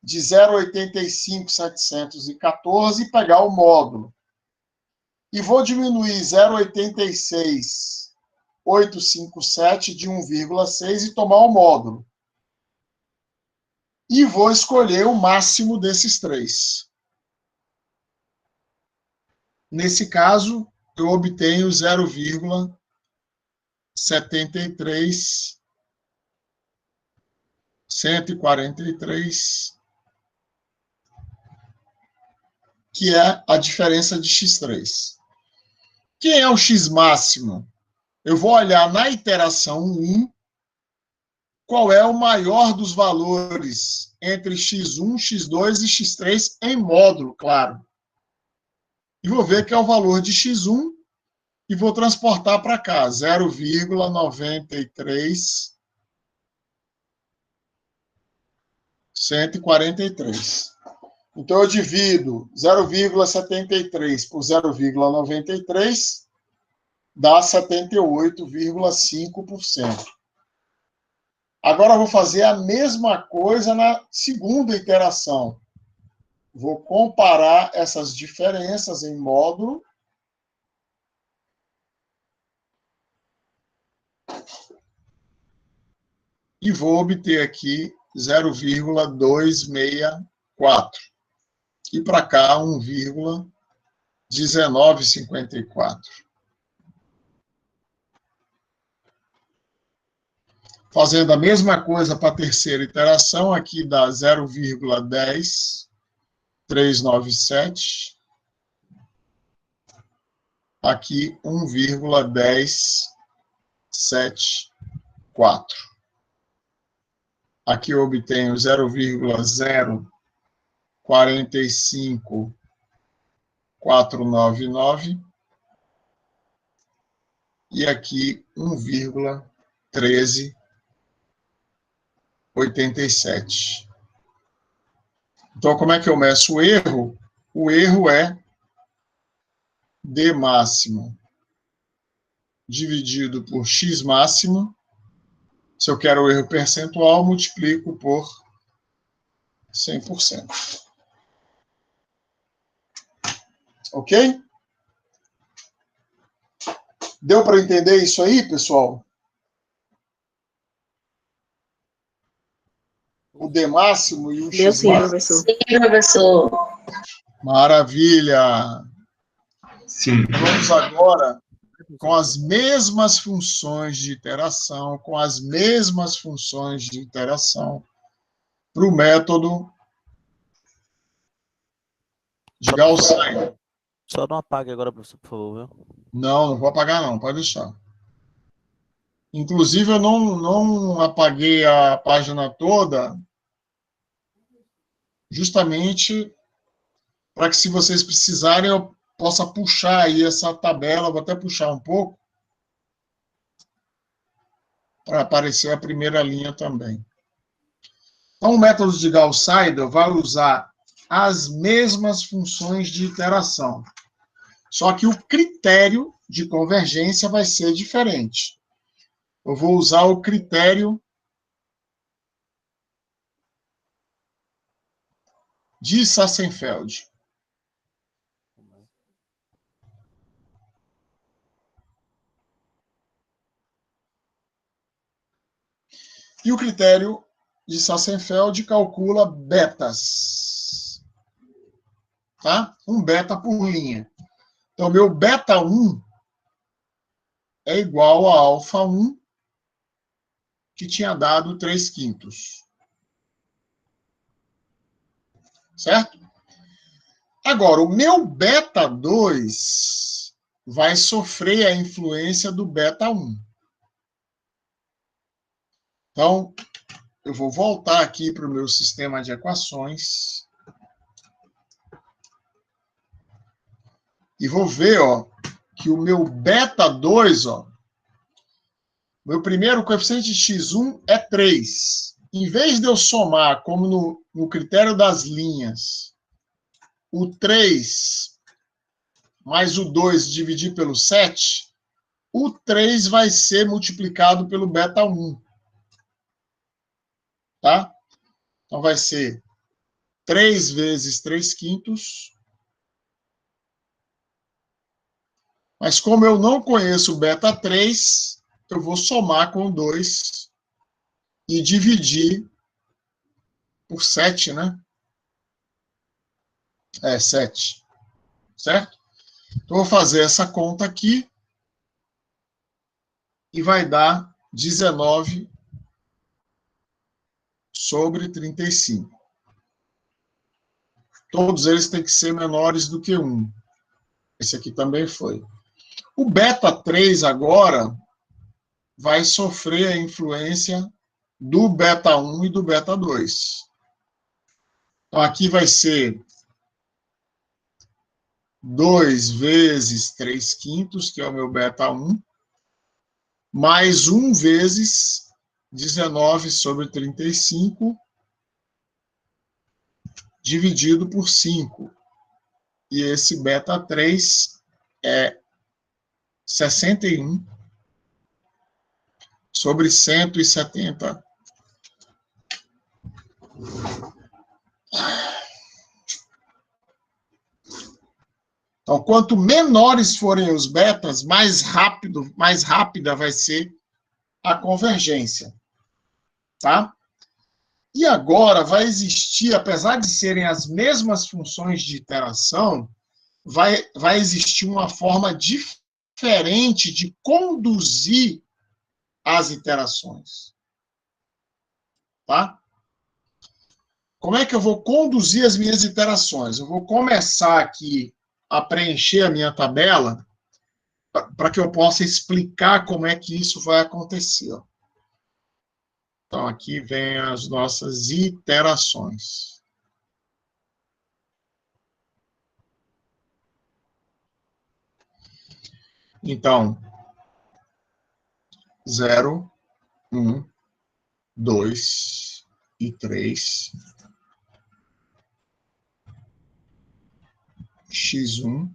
de 0,85714 e pegar o módulo. E vou diminuir 0,86857 de 1,6 e tomar o módulo. E vou escolher o máximo desses três. Nesse caso, eu obtenho 0,73143, que é a diferença de x3. Quem é o x máximo? Eu vou olhar na iteração 1 qual é o maior dos valores entre x1, x2 e x3 em módulo, claro. E vou ver que é o valor de x1 e vou transportar para cá, 0,93143. Então, eu divido 0,73 por 0,93, dá 78,5%. Agora, eu vou fazer a mesma coisa na segunda iteração. Vou comparar essas diferenças em módulo. E vou obter aqui 0,264. E para cá, 1,1954. Fazendo a mesma coisa para a terceira iteração, aqui dá 0,10397. Aqui, 1,1074. Aqui eu obtenho 0,045499. E aqui, 1,1387. Então, como é que eu meço o erro? O erro é D máximo dividido por x máximo. Se eu quero o erro percentual, multiplico por 100%. Ok? Deu para entender isso aí, pessoal? O D máximo e o Deu X sim, máximo? professor. Sim, professor. Maravilha! Sim. Vamos agora com as mesmas funções de iteração, para o método de Gauss-Seidel. Só não apague agora, professor, por favor, viu? Não vou apagar não, pode deixar. Inclusive, eu não apaguei a página toda, justamente para que, se vocês precisarem, eu possa puxar aí essa tabela, vou até puxar um pouco, para aparecer a primeira linha também. Então, o método de Gauss-Seidel vai usar as mesmas funções de iteração, só que o critério de convergência vai ser diferente. Eu vou usar o critério de Sassenfeld. E o critério de Sassenfeld calcula betas. Tá? Um beta por linha. Então, meu beta 1 é igual a alfa 1, que tinha dado 3/5. Certo? Agora, o meu beta 2 vai sofrer a influência do beta 1. Então, eu vou voltar aqui para o meu sistema de equações e vou ver, ó, que o meu beta 2, ó, meu primeiro coeficiente de x1 é 3. Em vez de eu somar, como no critério das linhas, o 3 mais o 2 dividir pelo 7, o 3 vai ser multiplicado pelo beta 1. Tá? Então, vai ser 3 vezes 3/5. Mas como eu não conheço o beta 3, eu vou somar com o 2 e dividir por 7, né? 7. Certo? Então, vou fazer essa conta aqui e vai dar 19 sobre 35. Todos eles têm que ser menores do que 1. Esse aqui também foi. O beta 3 agora vai sofrer a influência do beta 1 e do beta 2. Então, aqui vai ser 2 vezes 3/5, que é o meu beta 1, mais 1 vezes 19 sobre 35, dividido por 5. E esse beta 3 é 61 sobre 170. Então, quanto menores forem os betas, mais rápida vai ser a convergência. Tá? E agora vai existir, apesar de serem as mesmas funções de iteração, vai existir uma forma diferente de conduzir as iterações. Tá? Como é que eu vou conduzir as minhas iterações? Eu vou começar aqui a preencher a minha tabela para que eu possa explicar como é que isso vai acontecer. Então, aqui vem as nossas iterações. Então, 0, 1, 2 e 3. X1.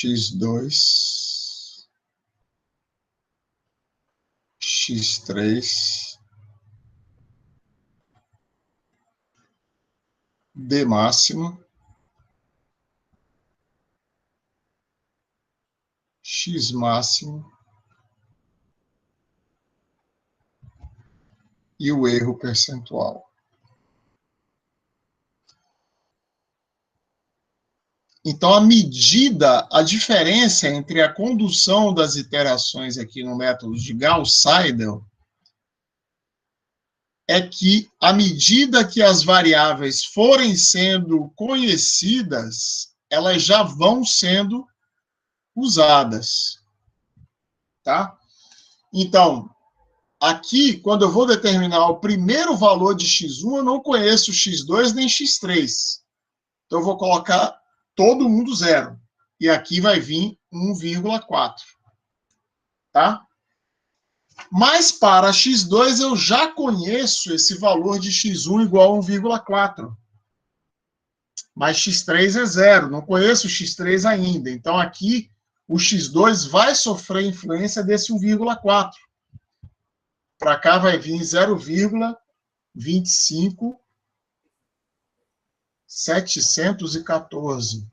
X2, X3, D máximo, X máximo e o erro percentual. Então, a diferença entre a condução das iterações aqui no método de Gauss-Seidel é que, à medida que as variáveis forem sendo conhecidas, elas já vão sendo usadas. Tá? Então, aqui, quando eu vou determinar o primeiro valor de x1, eu não conheço x2 nem x3. Então, eu vou colocar todo mundo zero. E aqui vai vir 1,4. Tá? Mas para x2 eu já conheço esse valor de x1 igual a 1,4. Mas x3 é zero. Não conheço o x3 ainda. Então aqui o x2 vai sofrer influência desse 1,4. Para cá vai vir 0,25714.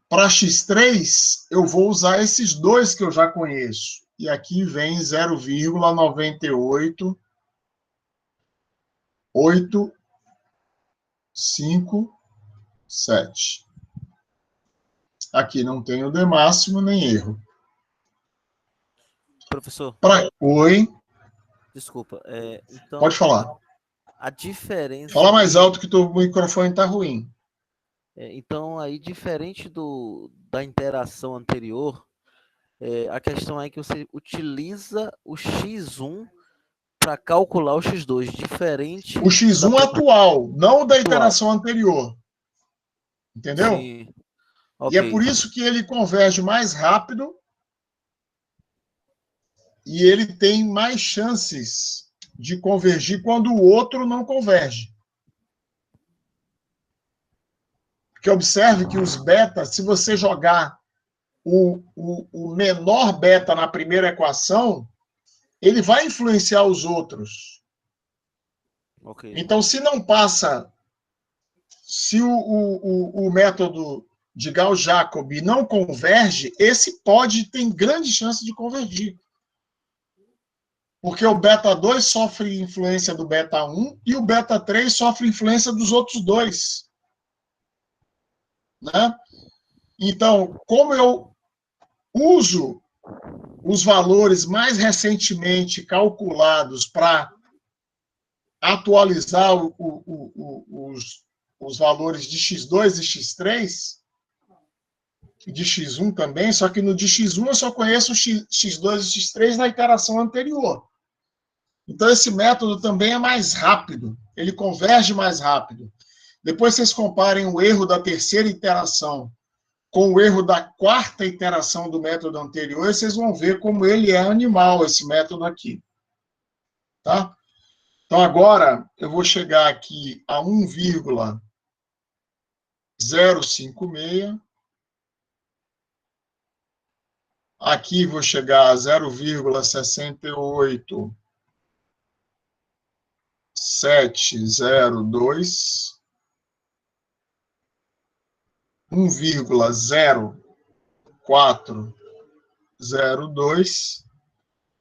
Para x3, eu vou usar esses dois que eu já conheço. E aqui vem 0,98857. Aqui não tem o D máximo nem erro. Professor. Oi. Desculpa. Então, pode falar. A diferença... Fala mais alto que o microfone está ruim. Então, aí, diferente da interação anterior, a questão é que você utiliza o x1 para calcular o x2, diferente... O x1 atual, não o da interação anterior. Entendeu? Sim. Okay. E é por isso que ele converge mais rápido e ele tem mais chances de convergir quando o outro não converge. Porque observe que os beta, se você jogar o menor beta na primeira equação, ele vai influenciar os outros. Okay. Então, se não passa, se o método de Gauss-Jacob não converge, esse tem grande chance de convergir. Porque o beta 2 sofre influência do beta 1 e o beta 3 sofre influência dos outros dois. Né? Então, como eu uso os valores mais recentemente calculados para atualizar os valores de x2 e x3, e de x1 também, só que no de x1 eu só conheço x2 e x3 na iteração anterior. Então, esse método também é mais rápido, ele converge mais rápido. Depois vocês comparem o erro da terceira iteração com o erro da quarta iteração do método anterior, e vocês vão ver como ele é animal, esse método aqui. Tá? Então, agora, eu vou chegar aqui a 1,056. Aqui vou chegar a 0,68702. 1,0402,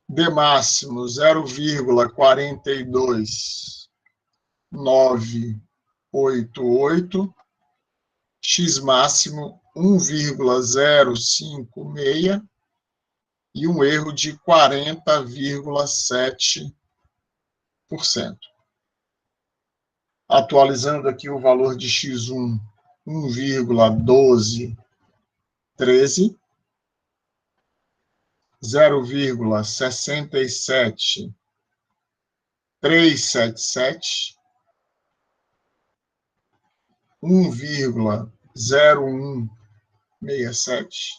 D máximo 0,42988, X máximo 1,056 e um erro de 40,7%. Atualizando aqui o valor de X1, 1,1213, 0,67377, 1,0167,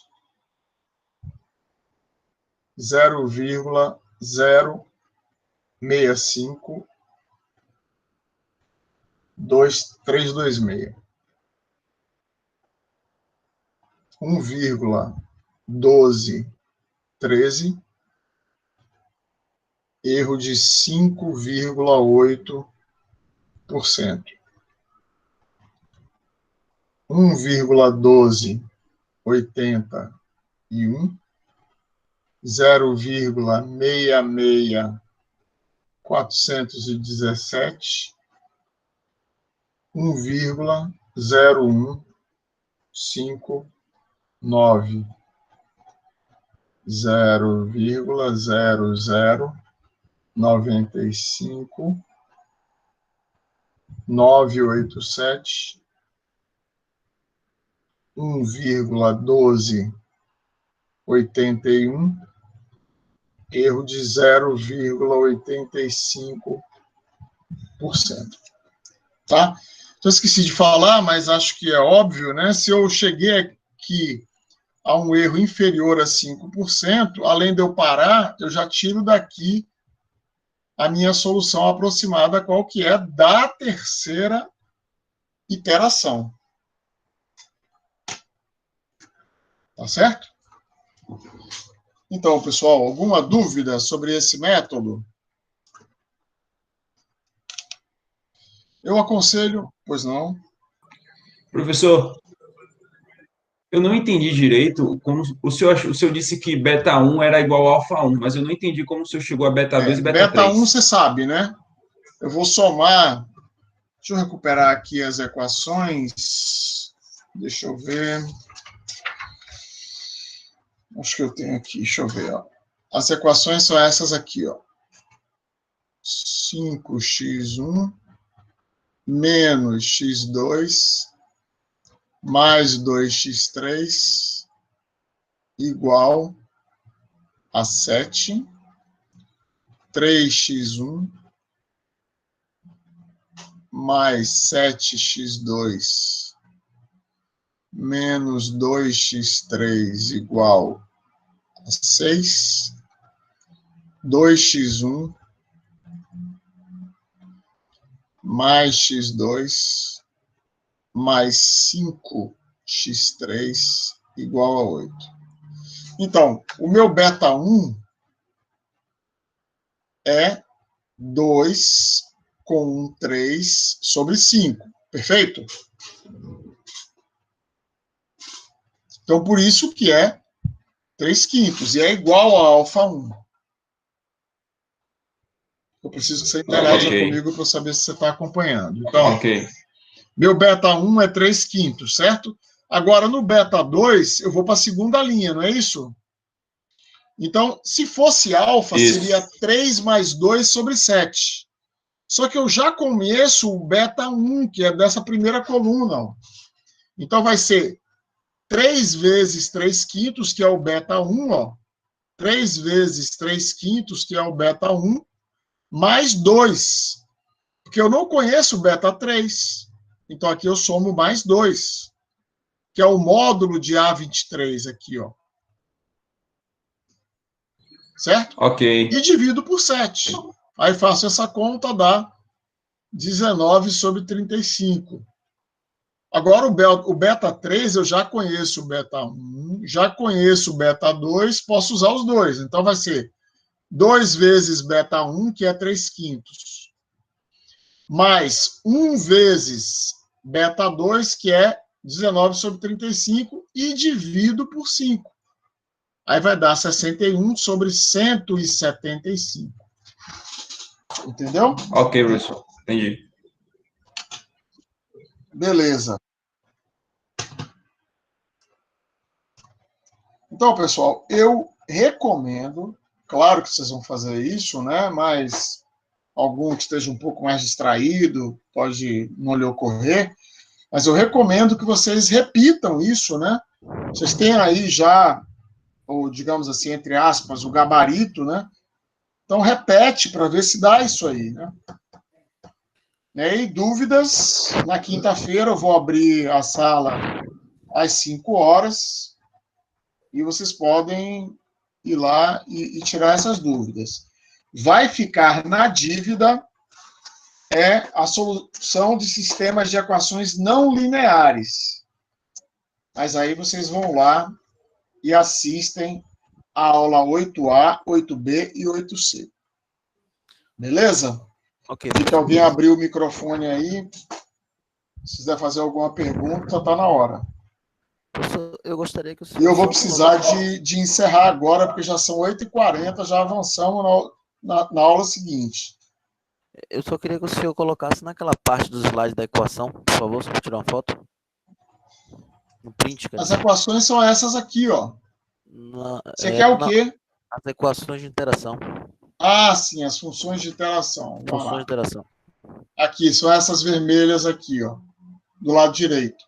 0,065 2326. 1,1213, erro de 5,8%. 1,1281, 0,66417, 1,0159, 0,0095, 987, 1,1281, erro de 0,85%. Tá? Então, esqueci de falar, mas acho que é óbvio, né? Se eu cheguei aqui a um erro inferior a 5%, além de eu parar, eu já tiro daqui a minha solução aproximada, qual que é da terceira iteração. Tá certo? Então, pessoal, alguma dúvida sobre esse método? Eu aconselho, pois não. Professor, eu não entendi direito como o senhor disse que beta 1 era igual a alfa 1, mas eu não entendi como o senhor chegou a beta 2 e beta 3. Beta 1 você sabe, né? Eu vou somar. Deixa eu recuperar aqui as equações. Deixa eu ver. Acho que eu tenho aqui, deixa eu ver. Ó. As equações são essas aqui, ó. 5x1 menos x2 mais 2x3 igual a 7. 3x1 mais 7x2 menos 2x3 igual a 6, 2x1 mais x2 mais 5x3 igual a 8. Então, o meu beta 1 é 2 com 3 sobre 5, perfeito? Então, por isso que é 3/5, e é igual a alfa 1. Eu preciso que você interaja comigo para saber se você está acompanhando. Então, meu beta 1 é 3/5, certo? Agora, no beta 2, eu vou para a segunda linha, não é isso? Então, se fosse alfa, seria 3 mais 2 sobre 7. Só que eu já conheço o beta 1, que é dessa primeira coluna. Ó. Então, vai ser 3 vezes 3/5, que é o beta 1, ó. 3 vezes 3/5, que é o beta 1, mais 2. Porque eu não conheço o beta 3. Então, aqui eu somo mais 2, que é o módulo de A23 aqui, ó. Certo? Ok. E divido por 7. Aí faço essa conta, dá 19 sobre 35. Agora, o beta 3, eu já conheço o beta 1, já conheço o beta 2, posso usar os dois. Então, vai ser 2 vezes beta 1, que é 3/5, mais 1 vezes beta 2, que é 19 sobre 35, e divido por 5. Aí vai dar 61 sobre 175. Entendeu? Ok, professor. Entendi. Beleza. Então, pessoal, eu recomendo, claro que vocês vão fazer isso, né? Mas algum que esteja um pouco mais distraído pode não lhe ocorrer, mas eu recomendo que vocês repitam isso, né? Vocês têm aí já, ou digamos assim, entre aspas, o gabarito, né? Então, repete para ver se dá isso aí, né? E dúvidas, na quinta-feira eu vou abrir a sala às 5 horas e vocês podem ir lá e tirar essas dúvidas. Vai ficar na dívida a solução de sistemas de equações não lineares. Mas aí vocês vão lá e assistem a aula 8A, 8B e 8C. Beleza? Ok. Se alguém abrir o microfone aí, se quiser fazer alguma pergunta, tá na hora. Professor, eu gostaria que o senhor... E eu vou precisar de encerrar agora, porque já são 8h40, já avançamos na aula seguinte. Eu só queria que o senhor colocasse naquela parte dos slides da equação, por favor, só para tirar uma foto. No print, As equações são essas aqui, ó. Você quer o quê? As equações de interação. Ah, sim, as funções de interação. Funções de interação. Aqui, são essas vermelhas aqui, ó, do lado direito.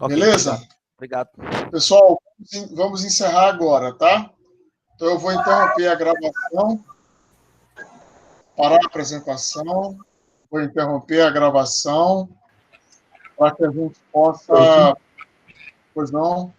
Okay, beleza? Obrigado. Pessoal, vamos encerrar agora, tá? Então eu vou interromper a gravação, parar a apresentação, vou interromper a gravação para que a gente possa... Pois não?